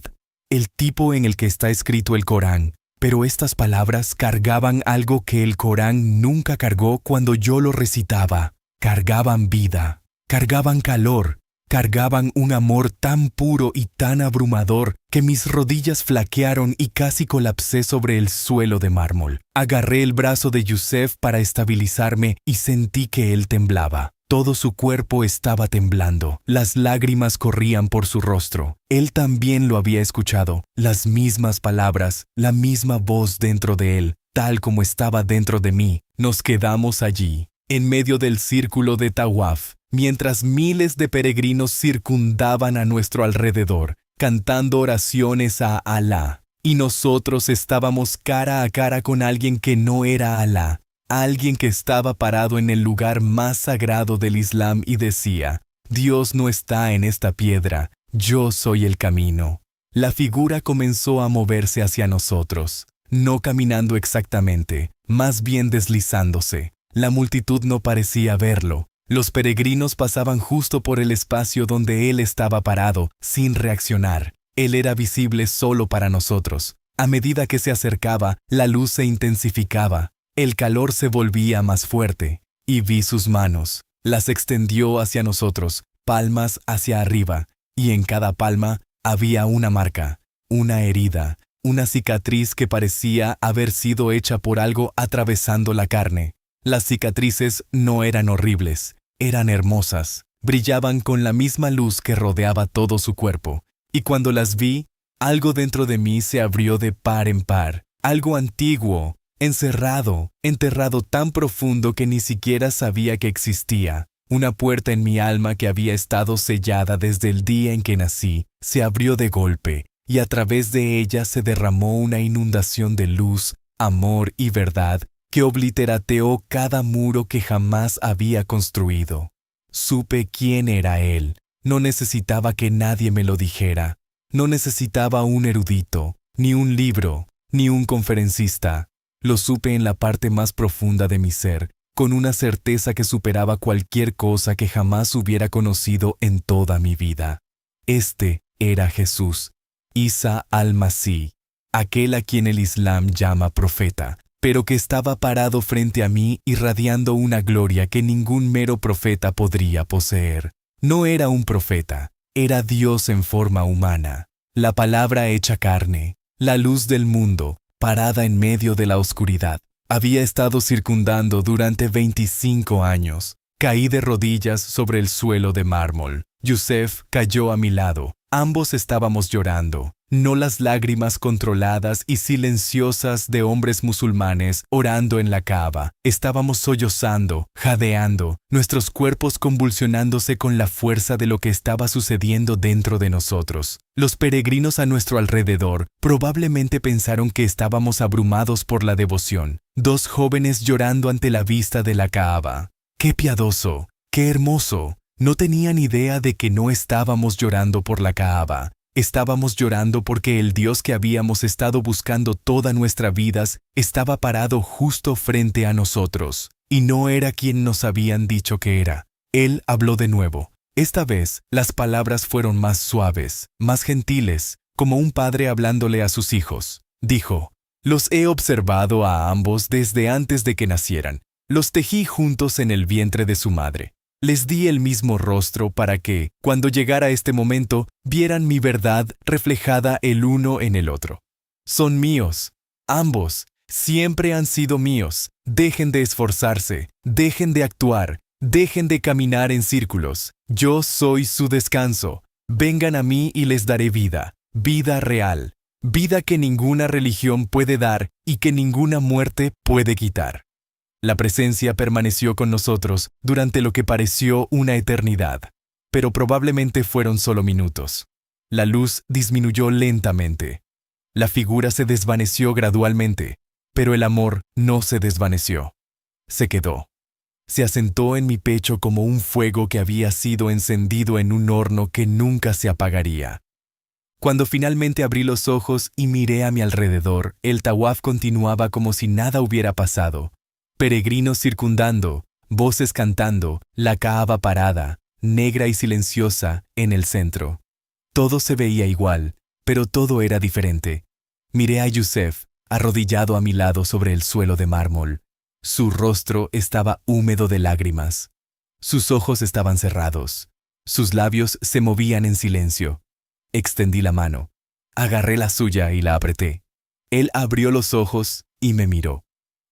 El tipo en el que está escrito el Corán. Pero estas palabras cargaban algo que el Corán nunca cargó cuando yo lo recitaba. Cargaban vida, cargaban calor, cargaban un amor tan puro y tan abrumador que mis rodillas flaquearon y casi colapsé sobre el suelo de mármol. Agarré el brazo de Yusef para estabilizarme y sentí que él temblaba. Todo su cuerpo estaba temblando. Las lágrimas corrían por su rostro. Él también lo había escuchado. Las mismas palabras, la misma voz dentro de él, tal como estaba dentro de mí. Nos quedamos allí, en medio del círculo de Tawaf, mientras miles de peregrinos circundaban a nuestro alrededor, cantando oraciones a Alá. Y nosotros estábamos cara a cara con alguien que no era Alá. Alguien que estaba parado en el lugar más sagrado del Islam y decía, «Dios no está en esta piedra, yo soy el camino». La figura comenzó a moverse hacia nosotros, no caminando exactamente, más bien deslizándose. La multitud no parecía verlo. Los peregrinos pasaban justo por el espacio donde él estaba parado, sin reaccionar. Él era visible solo para nosotros. A medida que se acercaba, la luz se intensificaba. El calor se volvía más fuerte, y vi sus manos. Las extendió hacia nosotros, palmas hacia arriba, y en cada palma había una marca, una herida, una cicatriz que parecía haber sido hecha por algo atravesando la carne. Las cicatrices no eran horribles, eran hermosas, brillaban con la misma luz que rodeaba todo su cuerpo, y cuando las vi, algo dentro de mí se abrió de par en par, algo antiguo, encerrado, enterrado tan profundo que ni siquiera sabía que existía. Una puerta en mi alma que había estado sellada desde el día en que nací, se abrió de golpe, y a través de ella se derramó una inundación de luz, amor y verdad que obliterateó cada muro que jamás había construido. Supe quién era Él. No necesitaba que nadie me lo dijera. No necesitaba un erudito, ni un libro, ni un conferencista. Lo supe en la parte más profunda de mi ser, con una certeza que superaba cualquier cosa que jamás hubiera conocido en toda mi vida. Este era Jesús, Isa al-Masí, aquel a quien el Islam llama profeta, pero que estaba parado frente a mí irradiando una gloria que ningún mero profeta podría poseer. No era un profeta, era Dios en forma humana, la palabra hecha carne, la luz del mundo, parada en medio de la oscuridad. Había estado circundando durante 25 años. Caí de rodillas sobre el suelo de mármol. Yusef cayó a mi lado. Ambos estábamos llorando, no las lágrimas controladas y silenciosas de hombres musulmanes orando en la Kaaba. Estábamos sollozando, jadeando, nuestros cuerpos convulsionándose con la fuerza de lo que estaba sucediendo dentro de nosotros. Los peregrinos a nuestro alrededor probablemente pensaron que estábamos abrumados por la devoción. 2 jóvenes llorando ante la vista de la Kaaba. ¡Qué piadoso! ¡Qué hermoso! No tenían idea de que no estábamos llorando por la Kaaba. Estábamos llorando porque el Dios que habíamos estado buscando toda nuestra vida estaba parado justo frente a nosotros. Y no era quien nos habían dicho que era. Él habló de nuevo. Esta vez, las palabras fueron más suaves, más gentiles, como un padre hablándole a sus hijos. Dijo: «Los he observado a ambos desde antes de que nacieran. Los tejí juntos en el vientre de su madre. Les di el mismo rostro para que, cuando llegara este momento, vieran mi verdad reflejada el uno en el otro. Son míos. Ambos. Siempre han sido míos. Dejen de esforzarse. Dejen de actuar. Dejen de caminar en círculos. Yo soy su descanso. Vengan a mí y les daré vida. Vida real. Vida que ninguna religión puede dar y que ninguna muerte puede quitar». La presencia permaneció con nosotros durante lo que pareció una eternidad, pero probablemente fueron solo minutos. La luz disminuyó lentamente. La figura se desvaneció gradualmente, pero el amor no se desvaneció. Se quedó. Se asentó en mi pecho como un fuego que había sido encendido en un horno que nunca se apagaría. Cuando finalmente abrí los ojos y miré a mi alrededor, el tawaf continuaba como si nada hubiera pasado. Peregrinos circundando, voces cantando, la Kaaba parada, negra y silenciosa, en el centro. Todo se veía igual, pero todo era diferente. Miré a Yusef, arrodillado a mi lado sobre el suelo de mármol. Su rostro estaba húmedo de lágrimas. Sus ojos estaban cerrados. Sus labios se movían en silencio. Extendí la mano. Agarré la suya y la apreté. Él abrió los ojos y me miró.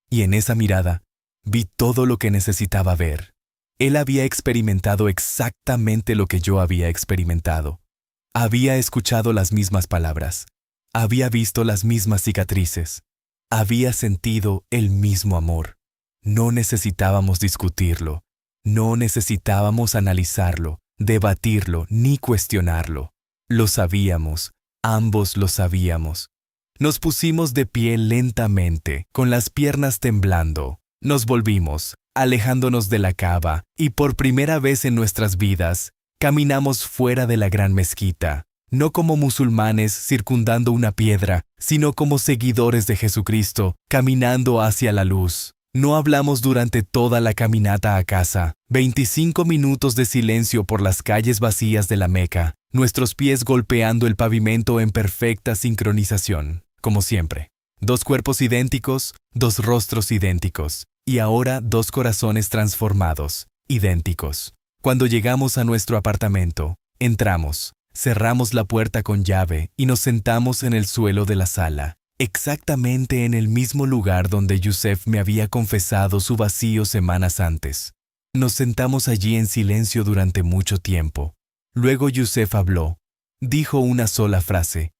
Y en esa mirada, vi todo lo que necesitaba ver. Él había experimentado exactamente lo que yo había experimentado. Había escuchado las mismas palabras. Había visto las mismas cicatrices. Había sentido el mismo amor. No necesitábamos discutirlo. No necesitábamos analizarlo, debatirlo, ni cuestionarlo. Lo sabíamos. Ambos lo sabíamos. Nos pusimos de pie lentamente, con las piernas temblando. Nos volvimos, alejándonos de la Kaaba, y por primera vez en nuestras vidas, caminamos fuera de la gran mezquita, no como musulmanes circundando una piedra, sino como seguidores de Jesucristo, caminando hacia la luz. No hablamos durante toda la caminata a casa. 25 minutos de silencio por las calles vacías de la Meca, nuestros pies golpeando el pavimento en perfecta sincronización, como siempre. 2 cuerpos idénticos, 2 rostros idénticos, y ahora 2 corazones transformados, idénticos. Cuando llegamos a nuestro apartamento, entramos, cerramos la puerta con llave y nos sentamos en el suelo de la sala, exactamente en el mismo lugar donde Yusef me había confesado su vacío semanas antes. Nos sentamos allí en silencio durante mucho tiempo. Luego Yusef habló. Dijo una sola frase.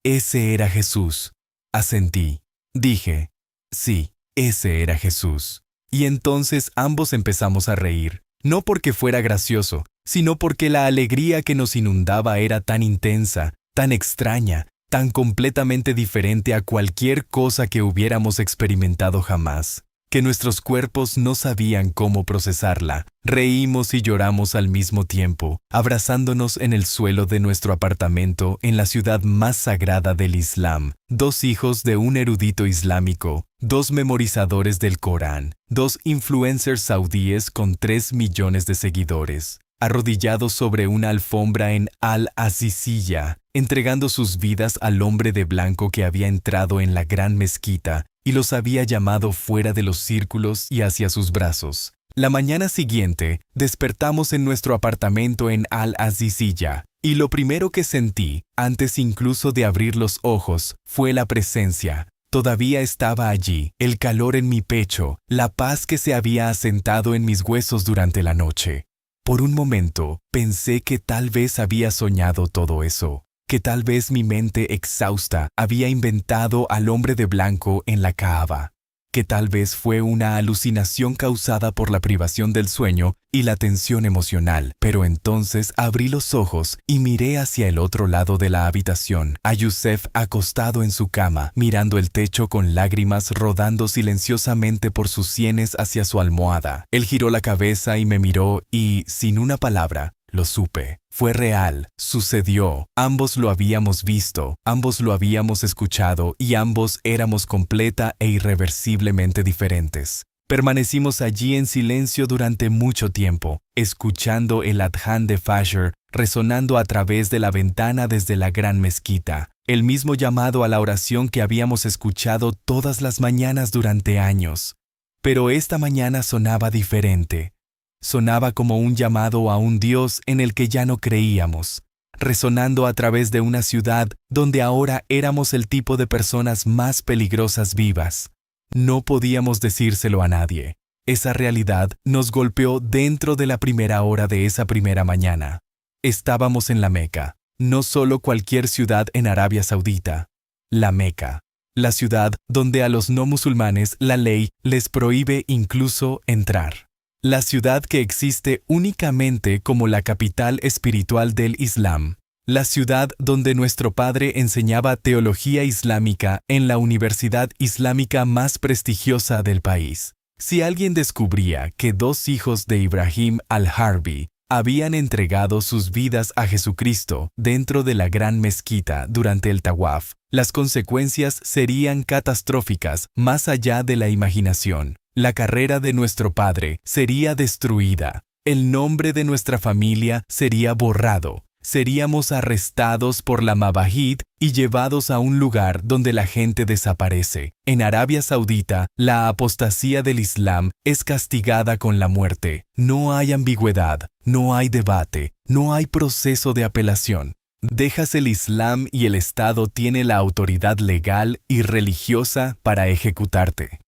«Ese era Jesús». Asentí. Dije, «Sí, ese era Jesús». Y entonces ambos empezamos a reír. No porque fuera gracioso, sino porque la alegría que nos inundaba era tan intensa, tan extraña, tan completamente diferente a cualquier cosa que hubiéramos experimentado jamás, que nuestros cuerpos no sabían cómo procesarla. Reímos y lloramos al mismo tiempo, abrazándonos en el suelo de nuestro apartamento en la ciudad más sagrada del Islam, dos hijos de un erudito islámico, dos memorizadores del Corán, dos influencers saudíes con 3 millones de seguidores, arrodillados sobre una alfombra en Al-Aziziyah, entregando sus vidas al hombre de blanco que había entrado en la gran mezquita y los había llamado fuera de los círculos y hacia sus brazos. La mañana siguiente, despertamos en nuestro apartamento en Al-Aziziyah, y lo primero que sentí, antes incluso de abrir los ojos, fue la presencia. Todavía estaba allí, el calor en mi pecho, la paz que se había asentado en mis huesos durante la noche. Por un momento, pensé que tal vez había soñado todo eso, que tal vez mi mente exhausta había inventado al hombre de blanco en la Kaaba, que tal vez fue una alucinación causada por la privación del sueño y la tensión emocional. Pero entonces abrí los ojos y miré hacia el otro lado de la habitación, a Yusef acostado en su cama, mirando el techo con lágrimas rodando silenciosamente por sus sienes hacia su almohada. Él giró la cabeza y me miró y, sin una palabra, lo supe. Fue real, sucedió, ambos lo habíamos visto, ambos lo habíamos escuchado y ambos éramos completa e irreversiblemente diferentes. Permanecimos allí en silencio durante mucho tiempo, escuchando el adhan de Fajr resonando a través de la ventana desde la gran mezquita, el mismo llamado a la oración que habíamos escuchado todas las mañanas durante años. Pero esta mañana sonaba diferente. Sonaba como un llamado a un Dios en el que ya no creíamos, resonando a través de una ciudad donde ahora éramos el tipo de personas más peligrosas vivas. No podíamos decírselo a nadie. Esa realidad nos golpeó dentro de la primera hora de esa primera mañana. Estábamos en la Meca, no solo cualquier ciudad en Arabia Saudita. La Meca, la ciudad donde a los no musulmanes la ley les prohíbe incluso entrar. La ciudad que existe únicamente como la capital espiritual del Islam. La ciudad donde nuestro padre enseñaba teología islámica en la universidad islámica más prestigiosa del país. Si alguien descubría que 2 hijos de Ibrahim al-Harbi habían entregado sus vidas a Jesucristo dentro de la gran mezquita durante el tawaf, las consecuencias serían catastróficas más allá de la imaginación. La carrera de nuestro padre sería destruida. El nombre de nuestra familia sería borrado. Seríamos arrestados por la Mabahid y llevados a un lugar donde la gente desaparece. En Arabia Saudita, la apostasía del Islam es castigada con la muerte. No hay ambigüedad, no hay debate, no hay proceso de apelación. Dejas el Islam y el Estado tiene la autoridad legal y religiosa para ejecutarte.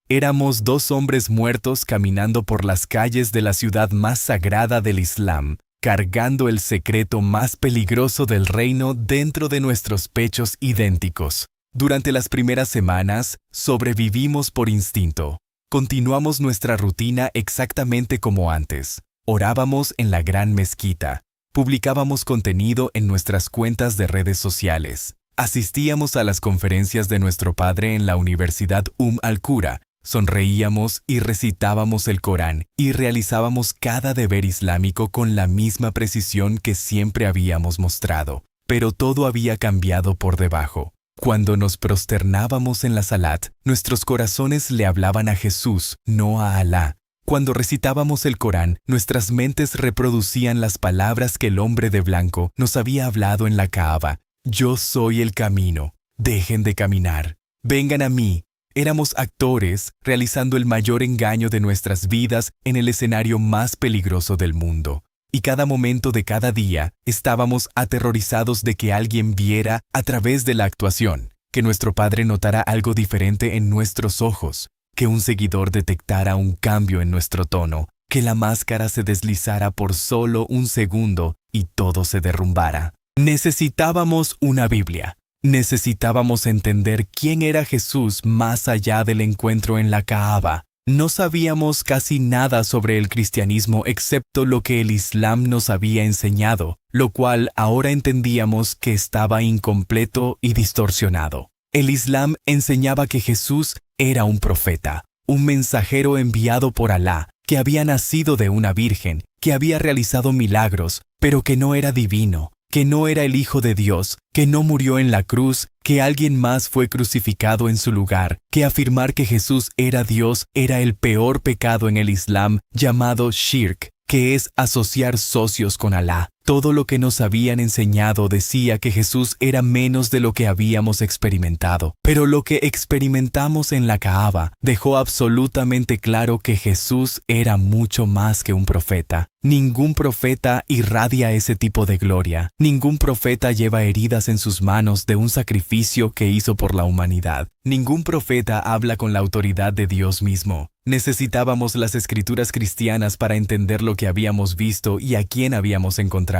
Éramos 2 hombres muertos caminando por las calles de la ciudad más sagrada del Islam, cargando el secreto más peligroso del reino dentro de nuestros pechos idénticos. Durante las primeras semanas, sobrevivimos por instinto. Continuamos nuestra rutina exactamente como antes. Orábamos en la gran mezquita. Publicábamos contenido en nuestras cuentas de redes sociales. Asistíamos a las conferencias de nuestro padre en la Universidad Al-Qura. Sonreíamos y recitábamos el Corán y realizábamos cada deber islámico con la misma precisión que siempre habíamos mostrado. Pero todo había cambiado por debajo. Cuando nos prosternábamos en la salat, nuestros corazones le hablaban a Jesús, no a Alá. Cuando recitábamos el Corán, nuestras mentes reproducían las palabras que el hombre de blanco nos había hablado en la Kaaba. Yo soy el camino. Dejen de caminar. Vengan a mí. Éramos actores realizando el mayor engaño de nuestras vidas en el escenario más peligroso del mundo. Y cada momento de cada día estábamos aterrorizados de que alguien viera a través de la actuación, que nuestro padre notara algo diferente en nuestros ojos, que un seguidor detectara un cambio en nuestro tono, que la máscara se deslizara por solo un segundo y todo se derrumbara. Necesitábamos una Biblia. Necesitábamos entender quién era Jesús más allá del encuentro en la Kaaba. No sabíamos casi nada sobre el cristianismo excepto lo que el Islam nos había enseñado, lo cual ahora entendíamos que estaba incompleto y distorsionado. El Islam enseñaba que Jesús era un profeta, un mensajero enviado por Alá, que había nacido de una virgen, que había realizado milagros, pero que no era divino, que no era el Hijo de Dios, que no murió en la cruz, que alguien más fue crucificado en su lugar, que afirmar que Jesús era Dios era el peor pecado en el Islam, llamado shirk, que es asociar socios con Alá. Todo lo que nos habían enseñado decía que Jesús era menos de lo que habíamos experimentado. Pero lo que experimentamos en la Kaaba dejó absolutamente claro que Jesús era mucho más que un profeta. Ningún profeta irradia ese tipo de gloria. Ningún profeta lleva heridas en sus manos de un sacrificio que hizo por la humanidad. Ningún profeta habla con la autoridad de Dios mismo. Necesitábamos las escrituras cristianas para entender lo que habíamos visto y a quién habíamos encontrado.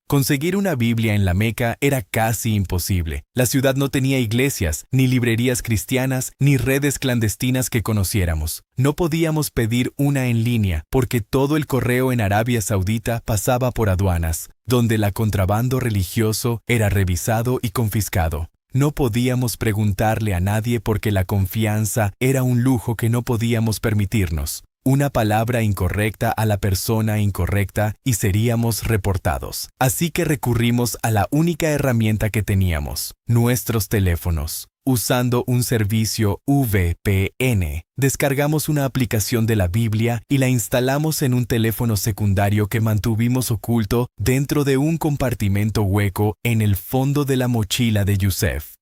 Conseguir una Biblia en la Meca era casi imposible. La ciudad no tenía iglesias, ni librerías cristianas, ni redes clandestinas que conociéramos. No podíamos pedir una en línea, porque todo el correo en Arabia Saudita pasaba por aduanas, donde el contrabando religioso era revisado y confiscado. No podíamos preguntarle a nadie porque la confianza era un lujo que no podíamos permitirnos. Una palabra incorrecta a la persona incorrecta y seríamos reportados. Así que recurrimos a la única herramienta que teníamos, nuestros teléfonos. Usando un servicio VPN, descargamos una aplicación de la Biblia y la instalamos en un teléfono secundario que mantuvimos oculto dentro de un compartimento hueco en el fondo de la mochila de Yusef.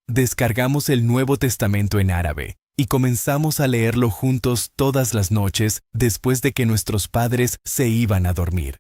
Descargamos el Nuevo Testamento en árabe y comenzamos a leerlo juntos todas las noches después de que nuestros padres se iban a dormir.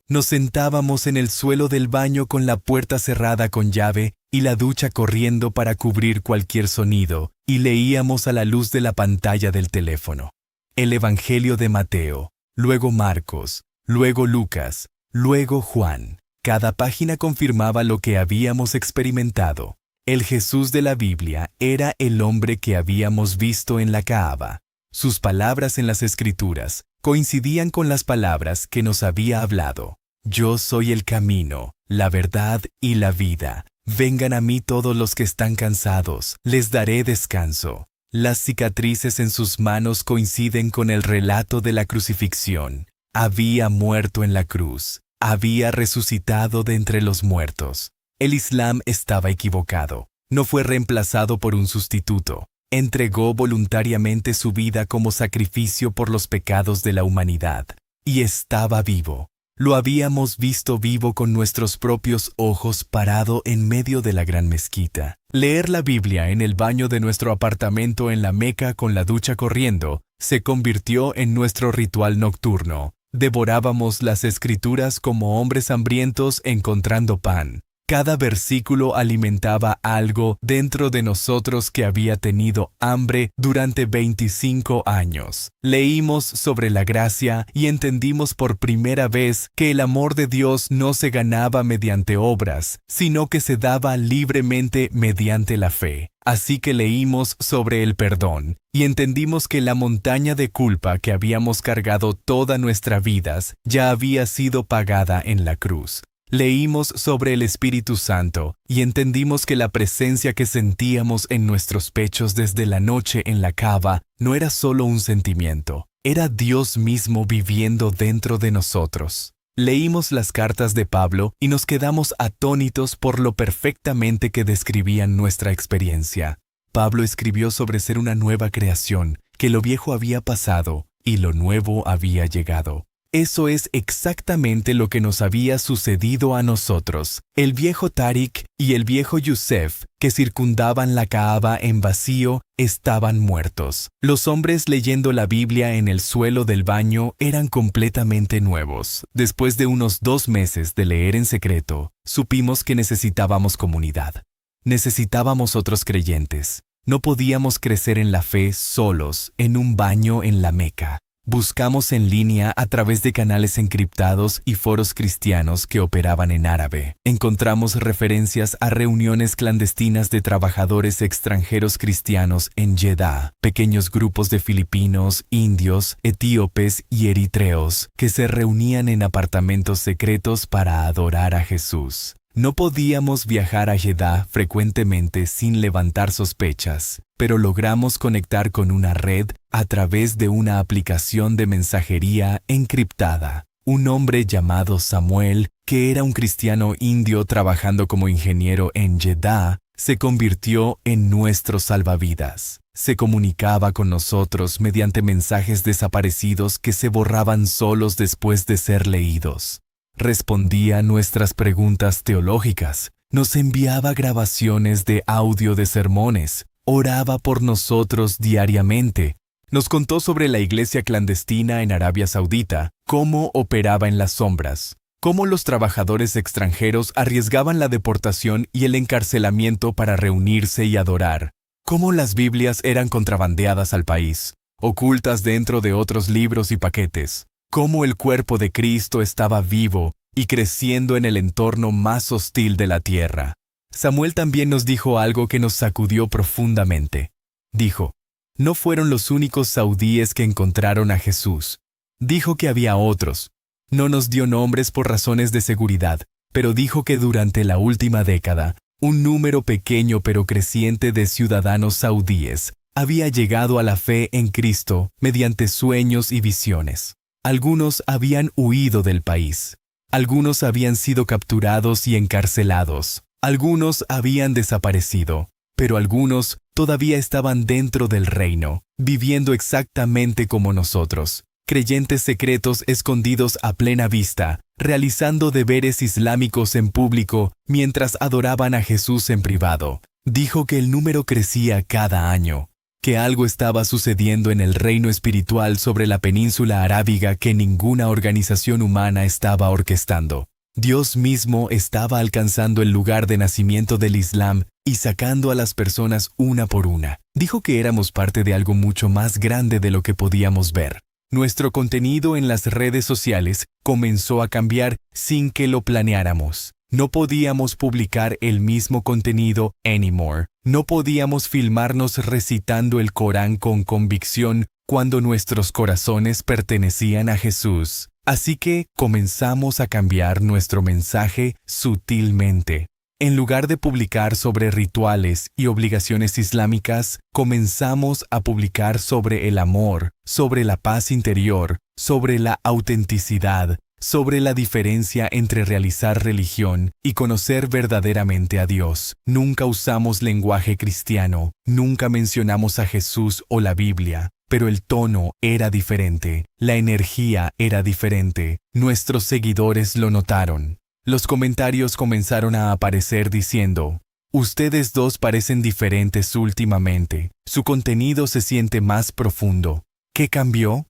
Nos sentábamos en el suelo del baño con la puerta cerrada con llave y la ducha corriendo para cubrir cualquier sonido, y leíamos a la luz de la pantalla del teléfono. El Evangelio de Mateo, luego Marcos, luego Lucas, luego Juan. Cada página confirmaba lo que habíamos experimentado. El Jesús de la Biblia era el hombre que habíamos visto en la Kaaba. Sus palabras en las Escrituras coincidían con las palabras que nos había hablado. Yo soy el camino, la verdad y la vida. Vengan a mí todos los que están cansados, les daré descanso. Las cicatrices en sus manos coinciden con el relato de la crucifixión. Había muerto en la cruz, había resucitado de entre los muertos. El Islam estaba equivocado. No fue reemplazado por un sustituto. Entregó voluntariamente su vida como sacrificio por los pecados de la humanidad. Y estaba vivo. Lo habíamos visto vivo con nuestros propios ojos parado en medio de la gran mezquita. Leer la Biblia en el baño de nuestro apartamento en la Meca con la ducha corriendo se convirtió en nuestro ritual nocturno. Devorábamos las Escrituras como hombres hambrientos encontrando pan. Cada versículo alimentaba algo dentro de nosotros que había tenido hambre durante 25 años. Leímos sobre la gracia y entendimos por primera vez que el amor de Dios no se ganaba mediante obras, sino que se daba libremente mediante la fe. Así que leímos sobre el perdón y entendimos que la montaña de culpa que habíamos cargado toda nuestra vida ya había sido pagada en la cruz. Leímos sobre el Espíritu Santo y entendimos que la presencia que sentíamos en nuestros pechos desde la noche en la Kaaba no era solo un sentimiento, era Dios mismo viviendo dentro de nosotros. Leímos las cartas de Pablo y nos quedamos atónitos por lo perfectamente que describían nuestra experiencia. Pablo escribió sobre ser una nueva creación, que lo viejo había pasado y lo nuevo había llegado. Eso es exactamente lo que nos había sucedido a nosotros. El viejo Tariq y el viejo Yusef, que circundaban la Kaaba en vacío, estaban muertos. Los hombres leyendo la Biblia en el suelo del baño eran completamente nuevos. Después de unos 2 meses de leer en secreto, supimos que necesitábamos comunidad. Necesitábamos otros creyentes. No podíamos crecer en la fe solos en un baño en la Meca. Buscamos en línea a través de canales encriptados y foros cristianos que operaban en árabe. Encontramos referencias a reuniones clandestinas de trabajadores extranjeros cristianos en Jeddah, pequeños grupos de filipinos, indios, etíopes y eritreos que se reunían en apartamentos secretos para adorar a Jesús. No podíamos viajar a Jeddah frecuentemente sin levantar sospechas, pero logramos conectar con una red a través de una aplicación de mensajería encriptada. Un hombre llamado Samuel, que era un cristiano indio trabajando como ingeniero en Jeddah, se convirtió en nuestro salvavidas. Se comunicaba con nosotros mediante mensajes desaparecidos que se borraban solos después de ser leídos. Respondía nuestras preguntas teológicas, nos enviaba grabaciones de audio de sermones, oraba por nosotros diariamente, nos contó sobre la iglesia clandestina en Arabia Saudita, cómo operaba en las sombras, cómo los trabajadores extranjeros arriesgaban la deportación y el encarcelamiento para reunirse y adorar, cómo las Biblias eran contrabandeadas al país, ocultas dentro de otros libros y paquetes, cómo el cuerpo de Cristo estaba vivo y creciendo en el entorno más hostil de la tierra. Samuel también nos dijo algo que nos sacudió profundamente. Dijo, no fueron los únicos saudíes que encontraron a Jesús. Dijo que había otros. No nos dio nombres por razones de seguridad, pero dijo que durante la última década, un número pequeño pero creciente de ciudadanos saudíes había llegado a la fe en Cristo mediante sueños y visiones. Algunos habían huido del país. Algunos habían sido capturados y encarcelados. Algunos habían desaparecido, pero algunos todavía estaban dentro del reino, viviendo exactamente como nosotros, creyentes secretos escondidos a plena vista, realizando deberes islámicos en público mientras adoraban a Jesús en privado. Dijo que el número crecía cada año, que algo estaba sucediendo en el reino espiritual sobre la península arábiga que ninguna organización humana estaba orquestando. Dios mismo estaba alcanzando el lugar de nacimiento del Islam y sacando a las personas una por una. Dijo que éramos parte de algo mucho más grande de lo que podíamos ver. Nuestro contenido en las redes sociales comenzó a cambiar sin que lo planeáramos. No podíamos publicar el mismo contenido anymore. No podíamos filmarnos recitando el Corán con convicción cuando nuestros corazones pertenecían a Jesús. Así que comenzamos a cambiar nuestro mensaje sutilmente. En lugar de publicar sobre rituales y obligaciones islámicas, comenzamos a publicar sobre el amor, sobre la paz interior, sobre la autenticidad, sobre la diferencia entre realizar religión y conocer verdaderamente a Dios. Nunca usamos lenguaje cristiano, nunca mencionamos a Jesús o la Biblia, pero el tono era diferente, la energía era diferente. Nuestros seguidores lo notaron. Los comentarios comenzaron a aparecer diciendo, ustedes dos parecen diferentes últimamente, su contenido se siente más profundo. ¿Qué cambió?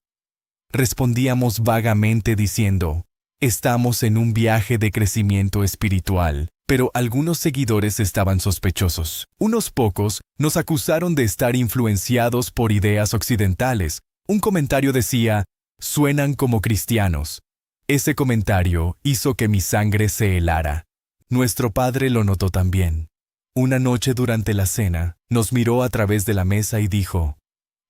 Respondíamos vagamente diciendo, estamos en un viaje de crecimiento espiritual, pero algunos seguidores estaban sospechosos. Unos pocos nos acusaron de estar influenciados por ideas occidentales. Un comentario decía, suenan como cristianos. Ese comentario hizo que mi sangre se helara. Nuestro padre lo notó también. Una noche durante la cena, nos miró a través de la mesa y dijo,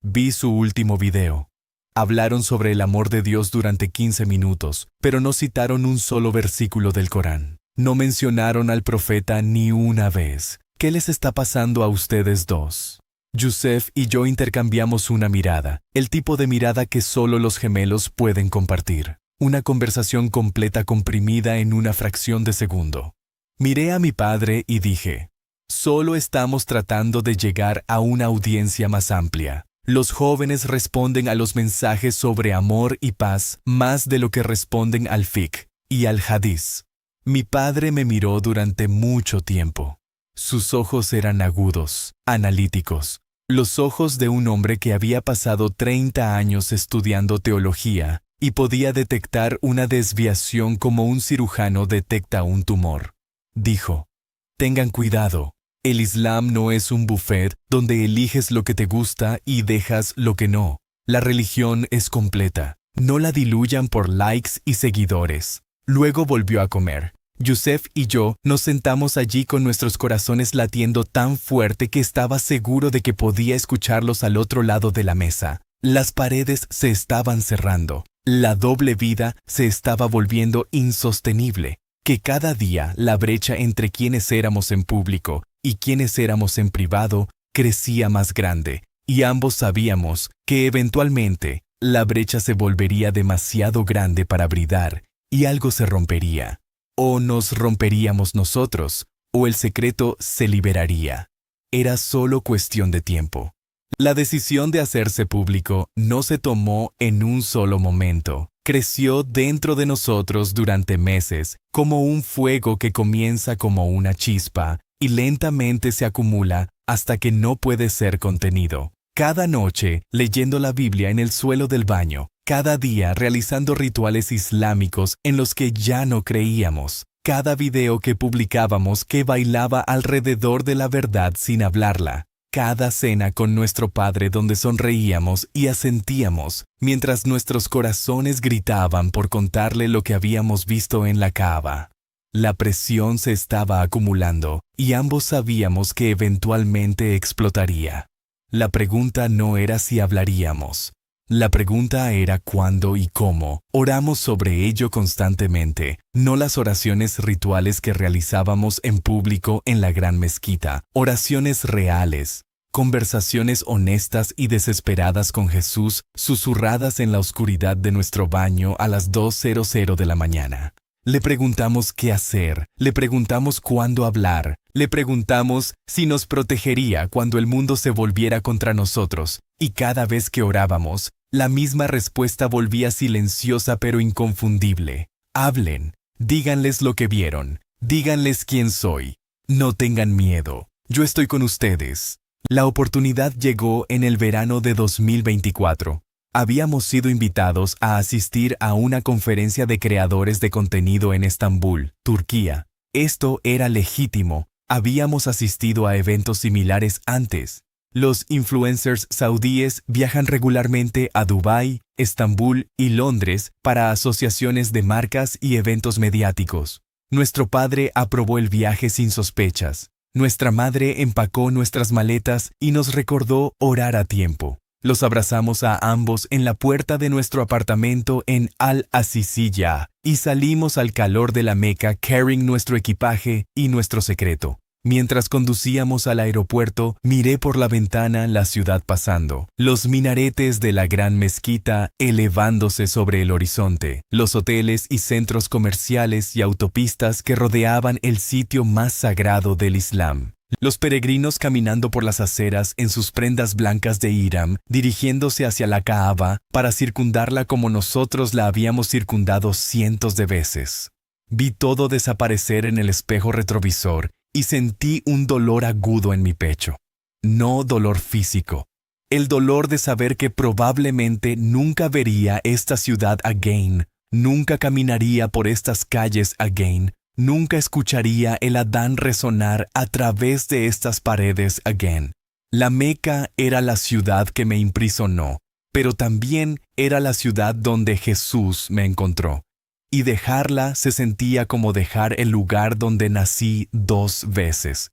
vi su último video. Hablaron sobre el amor de Dios durante 15 minutos, pero no citaron un solo versículo del Corán. No mencionaron al profeta ni una vez. ¿Qué les está pasando a ustedes dos? Yusef y yo intercambiamos una mirada, el tipo de mirada que solo los gemelos pueden compartir. Una conversación completa comprimida en una fracción de segundo. Miré a mi padre y dije, solo estamos tratando de llegar a una audiencia más amplia. Los jóvenes responden a los mensajes sobre amor y paz más de lo que responden al fiqh y al hadiz. Mi padre me miró durante mucho tiempo. Sus ojos eran agudos, analíticos, los ojos de un hombre que había pasado 30 años estudiando teología y podía detectar una desviación como un cirujano detecta un tumor. Dijo, tengan cuidado, el Islam no es un buffet donde eliges lo que te gusta y dejas lo que no. La religión es completa. No la diluyan por likes y seguidores. Luego volvió a comer. Yusef y yo nos sentamos allí con nuestros corazones latiendo tan fuerte que estaba seguro de que podía escucharlos al otro lado de la mesa. Las paredes se estaban cerrando. La doble vida se estaba volviendo insostenible. Que cada día la brecha entre quienes éramos en público y quienes éramos en privado crecía más grande. Y ambos sabíamos que eventualmente la brecha se volvería demasiado grande para bridar y algo se rompería. O nos romperíamos nosotros, o el secreto se liberaría. Era solo cuestión de tiempo. La decisión de hacerse público no se tomó en un solo momento. Creció dentro de nosotros durante meses, como un fuego que comienza como una chispa y lentamente se acumula hasta que no puede ser contenido. Cada noche, leyendo la Biblia en el suelo del baño, cada día realizando rituales islámicos en los que ya no creíamos, cada video que publicábamos que bailaba alrededor de la verdad sin hablarla, cada cena con nuestro Padre donde sonreíamos y asentíamos, mientras nuestros corazones gritaban por contarle lo que habíamos visto en la Kaaba. La presión se estaba acumulando y ambos sabíamos que eventualmente explotaría. La pregunta no era si hablaríamos. La pregunta era cuándo y cómo. Oramos sobre ello constantemente, no las oraciones rituales que realizábamos en público en la gran mezquita, oraciones reales, conversaciones honestas y desesperadas con Jesús, susurradas en la oscuridad de nuestro baño a las 2:00 de la mañana. Le preguntamos qué hacer, le preguntamos cuándo hablar, le preguntamos si nos protegería cuando el mundo se volviera contra nosotros, y cada vez que orábamos, la misma respuesta volvía silenciosa pero inconfundible. Hablen, díganles lo que vieron, díganles quién soy. No tengan miedo, yo estoy con ustedes. La oportunidad llegó en el verano de 2024. Habíamos sido invitados a asistir a una conferencia de creadores de contenido en Estambul, Turquía. Esto era legítimo. Habíamos asistido a eventos similares antes. Los influencers saudíes viajan regularmente a Dubái, Estambul y Londres para asociaciones de marcas y eventos mediáticos. Nuestro padre aprobó el viaje sin sospechas. Nuestra madre empacó nuestras maletas y nos recordó orar a tiempo. Los abrazamos a ambos en la puerta de nuestro apartamento en Al-Aziziyah y salimos al calor de la Meca carrying nuestro equipaje y nuestro secreto. Mientras conducíamos al aeropuerto, miré por la ventana la ciudad pasando, los minaretes de la gran mezquita elevándose sobre el horizonte, los hoteles y centros comerciales y autopistas que rodeaban el sitio más sagrado del Islam. Los peregrinos caminando por las aceras en sus prendas blancas de Hiram, dirigiéndose hacia la Kaaba para circundarla como nosotros la habíamos circundado cientos de veces. Vi todo desaparecer en el espejo retrovisor y sentí un dolor agudo en mi pecho. No dolor físico. El dolor de saber que probablemente nunca vería esta ciudad again, nunca caminaría por estas calles again, nunca escucharía el Adán resonar a través de estas paredes again. La Meca era la ciudad que me imprisonó, pero también era la ciudad donde Jesús me encontró. Y dejarla se sentía como dejar el lugar donde nací 2 veces.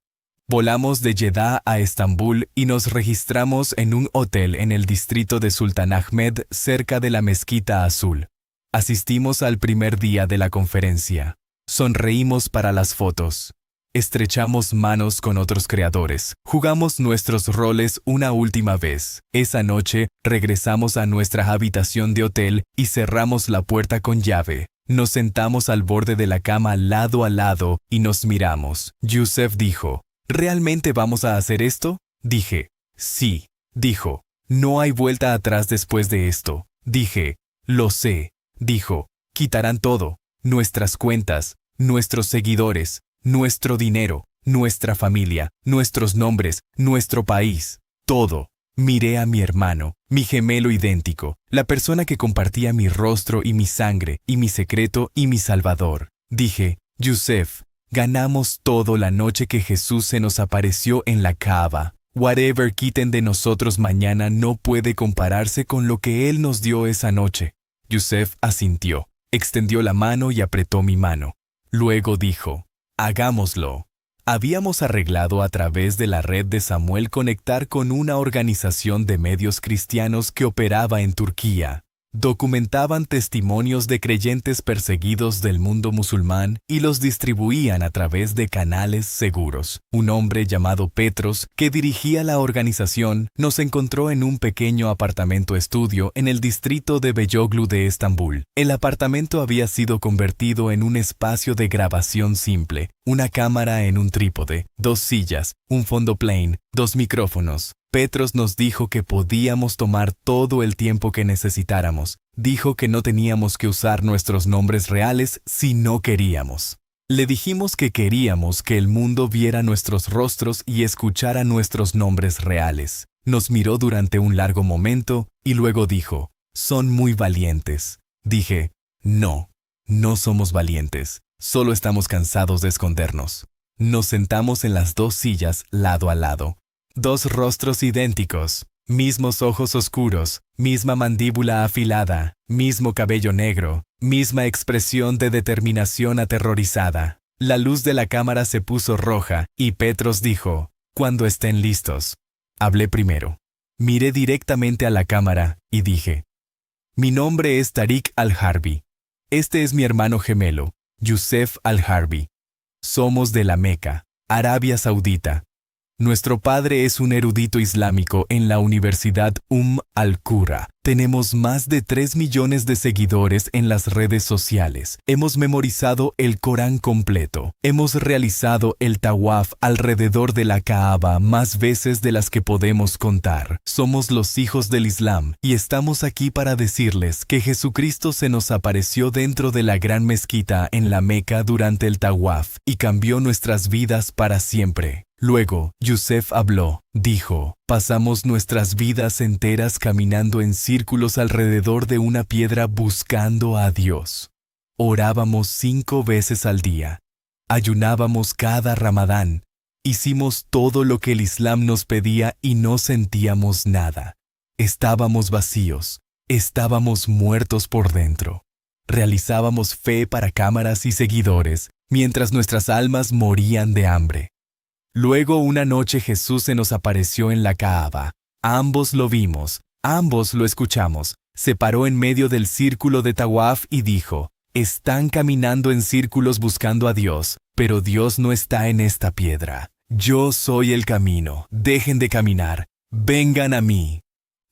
Volamos de Jeddah a Estambul y nos registramos en un hotel en el distrito de Sultan Ahmed, cerca de la Mezquita Azul. Asistimos al primer día de la conferencia. Sonreímos para las fotos. Estrechamos manos con otros creadores. Jugamos nuestros roles una última vez. Esa noche regresamos a nuestra habitación de hotel y cerramos la puerta con llave. Nos sentamos al borde de la cama lado a lado y nos miramos. Yusef dijo, ¿realmente vamos a hacer esto? Dije, sí. Dijo, no hay vuelta atrás después de esto. Dije, lo sé. Dijo, quitarán todo, nuestras cuentas, nuestros seguidores, nuestro dinero, nuestra familia, nuestros nombres, nuestro país, todo. Miré a mi hermano, mi gemelo idéntico, la persona que compartía mi rostro y mi sangre, y mi secreto y mi salvador. Dije, Yusef, ganamos todo la noche que Jesús se nos apareció en la Kaaba. Whatever quiten de nosotros mañana no puede compararse con lo que Él nos dio esa noche. Yusef asintió, extendió la mano y apretó mi mano. Luego dijo, hagámoslo. Habíamos arreglado a través de la red de Samuel conectar con una organización de medios cristianos que operaba en Turquía. Documentaban testimonios de creyentes perseguidos del mundo musulmán y los distribuían a través de canales seguros. Un hombre llamado Petros, que dirigía la organización, nos encontró en un pequeño apartamento estudio en el distrito de Beyoglu de Estambul. El apartamento había sido convertido en un espacio de grabación simple, una cámara en un trípode, 2 sillas, un fondo plane, 2 micrófonos. Petros nos dijo que podíamos tomar todo el tiempo que necesitáramos. Dijo que no teníamos que usar nuestros nombres reales si no queríamos. Le dijimos que queríamos que el mundo viera nuestros rostros y escuchara nuestros nombres reales. Nos miró durante un largo momento y luego dijo, «Son muy valientes». Dije, «No, no somos valientes. Solo estamos cansados de escondernos». Nos sentamos en las 2 sillas lado a lado. 2 rostros idénticos, mismos ojos oscuros, misma mandíbula afilada, mismo cabello negro, misma expresión de determinación aterrorizada. La luz de la cámara se puso roja y Petros dijo, «Cuando estén listos». Hablé primero. Miré directamente a la cámara y dije, «Mi nombre es Tariq al-Harbi. Este es mi hermano gemelo, Yusef al-Harbi. Somos de la Meca, Arabia Saudita. Nuestro padre es un erudito islámico en la Universidad al-Qura. Tenemos más de 3 millones de seguidores en las redes sociales. Hemos memorizado el Corán completo. Hemos realizado el tawaf alrededor de la Kaaba más veces de las que podemos contar. Somos los hijos del Islam y estamos aquí para decirles que Jesucristo se nos apareció dentro de la gran mezquita en la Meca durante el tawaf y cambió nuestras vidas para siempre. Luego, Yusef habló, dijo, pasamos nuestras vidas enteras caminando en círculos alrededor de una piedra buscando a Dios. Orábamos 5 veces al día. Ayunábamos cada Ramadán. Hicimos todo lo que el Islam nos pedía y no sentíamos nada. Estábamos vacíos. Estábamos muertos por dentro. Realizábamos fe para cámaras y seguidores, mientras nuestras almas morían de hambre. Luego una noche Jesús se nos apareció en la Kaaba. Ambos lo vimos, ambos lo escuchamos. Se paró en medio del círculo de Tawaf y dijo, están caminando en círculos buscando a Dios, pero Dios no está en esta piedra. Yo soy el camino, dejen de caminar, vengan a mí.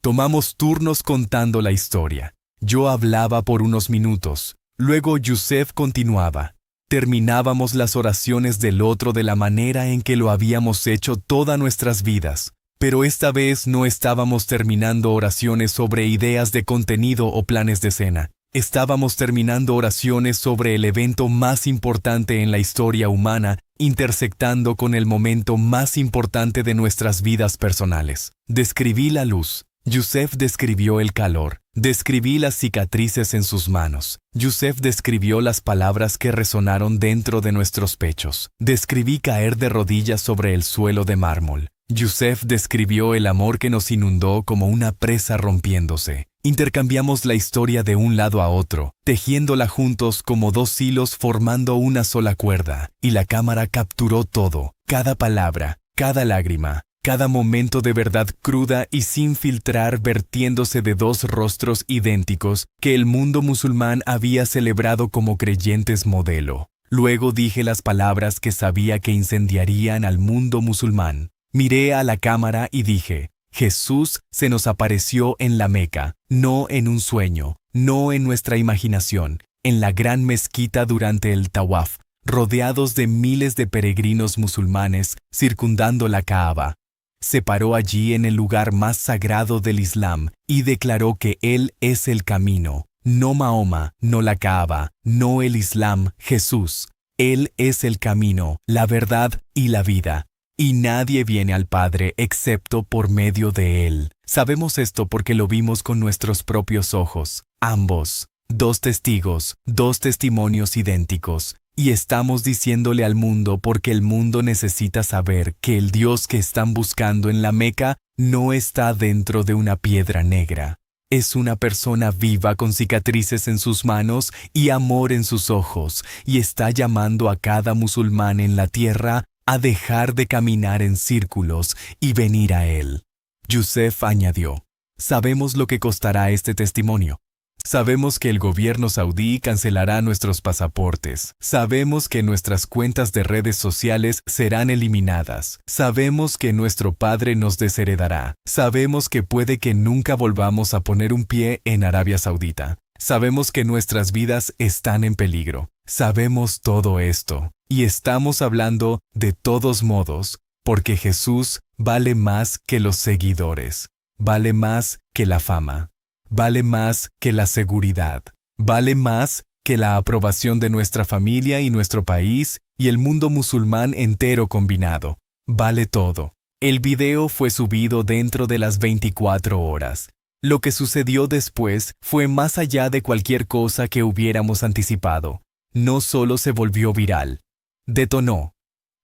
Tomamos turnos contando la historia. Yo hablaba por unos minutos, luego Yusef continuaba. Terminábamos las oraciones del otro de la manera en que lo habíamos hecho todas nuestras vidas, pero esta vez no estábamos terminando oraciones sobre ideas de contenido o planes de escena. Estábamos terminando oraciones sobre el evento más importante en la historia humana, intersectando con el momento más importante de nuestras vidas personales. Describí la luz. Yusef describió el calor. Describí las cicatrices en sus manos. Yusef describió las palabras que resonaron dentro de nuestros pechos. Describí caer de rodillas sobre el suelo de mármol. Yusef describió el amor que nos inundó como una presa rompiéndose. Intercambiamos la historia de un lado a otro, tejiéndola juntos como 2 hilos formando una sola cuerda, y la cámara capturó todo, cada palabra, cada lágrima. Cada momento de verdad cruda y sin filtrar vertiéndose de 2 rostros idénticos que el mundo musulmán había celebrado como creyentes modelo. Luego dije las palabras que sabía que incendiarían al mundo musulmán. Miré a la cámara y dije, Jesús se nos apareció en la Meca, no en un sueño, no en nuestra imaginación, en la gran mezquita durante el tawaf, rodeados de miles de peregrinos musulmanes circundando la Kaaba. Se paró allí en el lugar más sagrado del Islam y declaró que Él es el camino, no Mahoma, no la Kaaba, no el Islam, Jesús. Él es el camino, la verdad y la vida. Y nadie viene al Padre excepto por medio de Él. Sabemos esto porque lo vimos con nuestros propios ojos, ambos. 2 testigos, 2 testimonios idénticos. Y estamos diciéndole al mundo porque el mundo necesita saber que el Dios que están buscando en la Meca no está dentro de una piedra negra. Es una persona viva con cicatrices en sus manos y amor en sus ojos, y está llamando a cada musulmán en la tierra a dejar de caminar en círculos y venir a él. Yusef añadió: sabemos lo que costará este testimonio. Sabemos que el gobierno saudí cancelará nuestros pasaportes. Sabemos que nuestras cuentas de redes sociales serán eliminadas. Sabemos que nuestro padre nos desheredará. Sabemos que puede que nunca volvamos a poner un pie en Arabia Saudita. Sabemos que nuestras vidas están en peligro. Sabemos todo esto. Y estamos hablando de todos modos, porque Jesús vale más que los seguidores. Vale más que la fama. Vale más que la seguridad. Vale más que la aprobación de nuestra familia y nuestro país y el mundo musulmán entero combinado. Vale todo. El video fue subido dentro de las 24 horas. Lo que sucedió después fue más allá de cualquier cosa que hubiéramos anticipado. No solo se volvió viral. Detonó.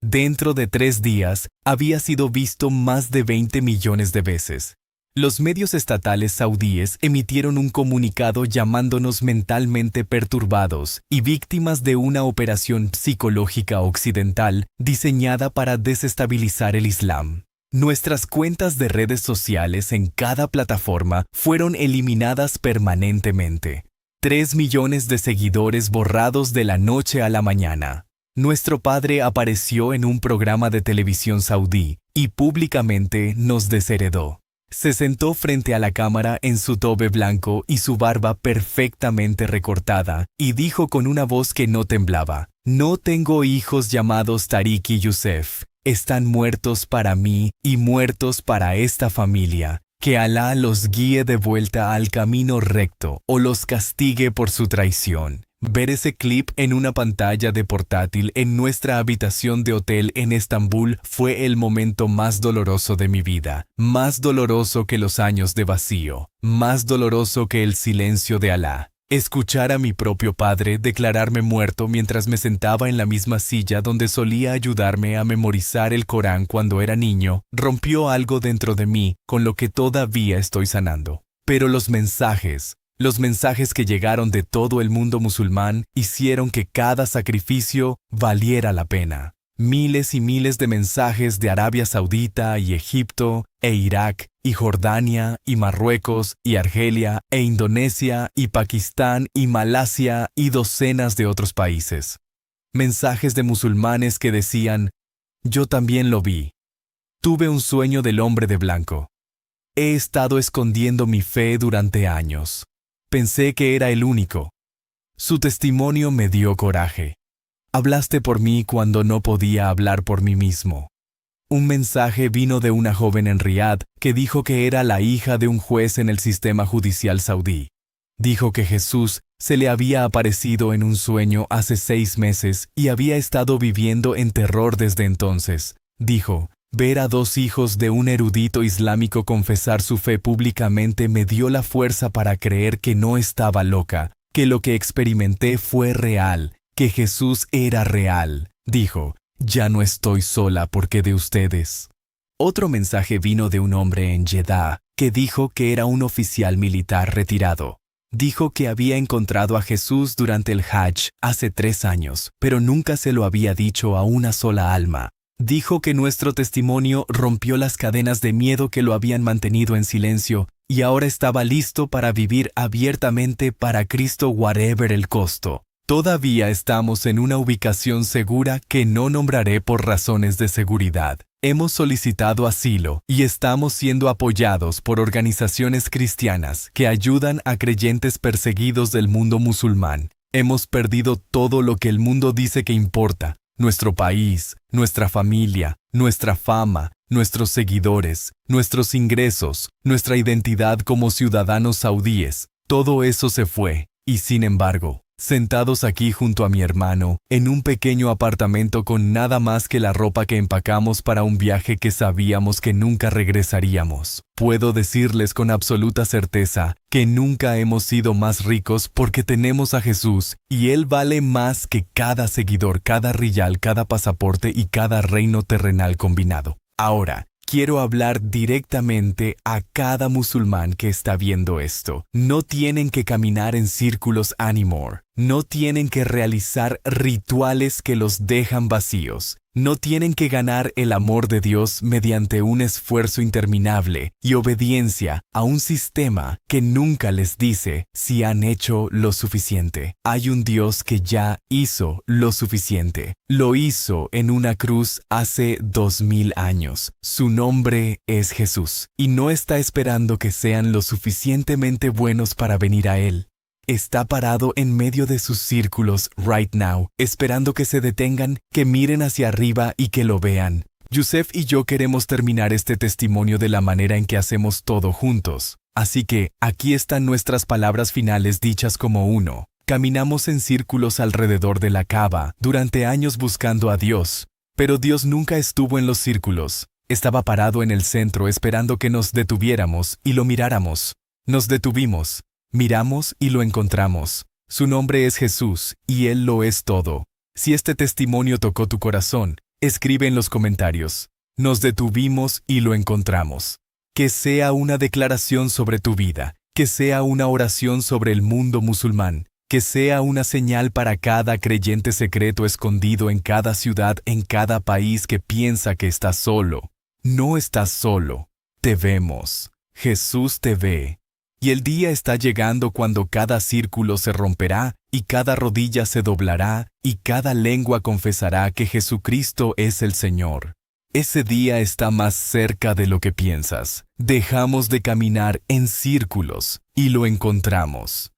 Dentro de 3 días había sido visto más de 20 millones de veces. Los medios estatales saudíes emitieron un comunicado llamándonos mentalmente perturbados y víctimas de una operación psicológica occidental diseñada para desestabilizar el Islam. Nuestras cuentas de redes sociales en cada plataforma fueron eliminadas permanentemente. 3 millones de seguidores borrados de la noche a la mañana. Nuestro padre apareció en un programa de televisión saudí y públicamente nos desheredó. Se sentó frente a la cámara en su tobe blanco y su barba perfectamente recortada y dijo con una voz que no temblaba: no tengo hijos llamados Tariq y Yusef. Están muertos para mí y muertos para esta familia. Que Alá los guíe de vuelta al camino recto o los castigue por su traición. Ver ese clip en una pantalla de portátil en nuestra habitación de hotel en Estambul fue el momento más doloroso de mi vida, más doloroso que los años de vacío, más doloroso que el silencio de Alá. Escuchar a mi propio padre declararme muerto mientras me sentaba en la misma silla donde solía ayudarme a memorizar el Corán cuando era niño, rompió algo dentro de mí con lo que todavía estoy sanando. Pero los mensajes que llegaron de todo el mundo musulmán hicieron que cada sacrificio valiera la pena. Miles y miles de mensajes de Arabia Saudita y Egipto, e Irak, y Jordania, y Marruecos, y Argelia, e Indonesia, y Pakistán, y Malasia, y docenas de otros países. Mensajes de musulmanes que decían: yo también lo vi. Tuve un sueño del hombre de blanco. He estado escondiendo mi fe durante años. Pensé que era el único. Su testimonio me dio coraje. Hablaste por mí cuando no podía hablar por mí mismo. Un mensaje vino de una joven en Riad que dijo que era la hija de un juez en el sistema judicial saudí. Dijo que Jesús se le había aparecido en un sueño hace 6 meses y había estado viviendo en terror desde entonces. Dijo: ver a 2 hijos de un erudito islámico confesar su fe públicamente me dio la fuerza para creer que no estaba loca, que lo que experimenté fue real, que Jesús era real. Dijo: ya no estoy sola porque de ustedes. Otro mensaje vino de un hombre en Jeddah que dijo que era un oficial militar retirado. Dijo que había encontrado a Jesús durante el Hajj hace 3 años, pero nunca se lo había dicho a una sola alma. Dijo que nuestro testimonio rompió las cadenas de miedo que lo habían mantenido en silencio y ahora estaba listo para vivir abiertamente para Cristo whatever el costo. Todavía estamos en una ubicación segura que no nombraré por razones de seguridad. Hemos solicitado asilo y estamos siendo apoyados por organizaciones cristianas que ayudan a creyentes perseguidos del mundo musulmán. Hemos perdido todo lo que el mundo dice que importa: nuestro país, nuestra familia, nuestra fama, nuestros seguidores, nuestros ingresos, nuestra identidad como ciudadanos saudíes. Todo eso se fue, y sin embargo, sentados aquí junto a mi hermano, en un pequeño apartamento con nada más que la ropa que empacamos para un viaje que sabíamos que nunca regresaríamos. Puedo decirles con absoluta certeza que nunca hemos sido más ricos porque tenemos a Jesús y Él vale más que cada seguidor, cada riyal, cada pasaporte y cada reino terrenal combinado. Ahora, quiero hablar directamente a cada musulmán que está viendo esto. No tienen que caminar en círculos anymore. No tienen que realizar rituales que los dejan vacíos. No tienen que ganar el amor de Dios mediante un esfuerzo interminable y obediencia a un sistema que nunca les dice si han hecho lo suficiente. Hay un Dios que ya hizo lo suficiente. Lo hizo en una cruz hace 2000 años. Su nombre es Jesús y no está esperando que sean lo suficientemente buenos para venir a Él. Está parado en medio de sus círculos right now, esperando que se detengan, que miren hacia arriba y que lo vean. Yusef y yo queremos terminar este testimonio de la manera en que hacemos todo juntos. Así que, aquí están nuestras palabras finales dichas como uno. Caminamos en círculos alrededor de la Kaaba durante años buscando a Dios. Pero Dios nunca estuvo en los círculos. Estaba parado en el centro esperando que nos detuviéramos y lo miráramos. Nos detuvimos. Miramos y lo encontramos. Su nombre es Jesús, y Él lo es todo. Si este testimonio tocó tu corazón, escribe en los comentarios. Nos detuvimos y lo encontramos. Que sea una declaración sobre tu vida, que sea una oración sobre el mundo musulmán, que sea una señal para cada creyente secreto escondido en cada ciudad, en cada país que piensa que está solo. No estás solo. Te vemos. Jesús te ve. Y el día está llegando cuando cada círculo se romperá, y cada rodilla se doblará, y cada lengua confesará que Jesucristo es el Señor. Ese día está más cerca de lo que piensas. Dejamos de caminar en círculos, y lo encontramos.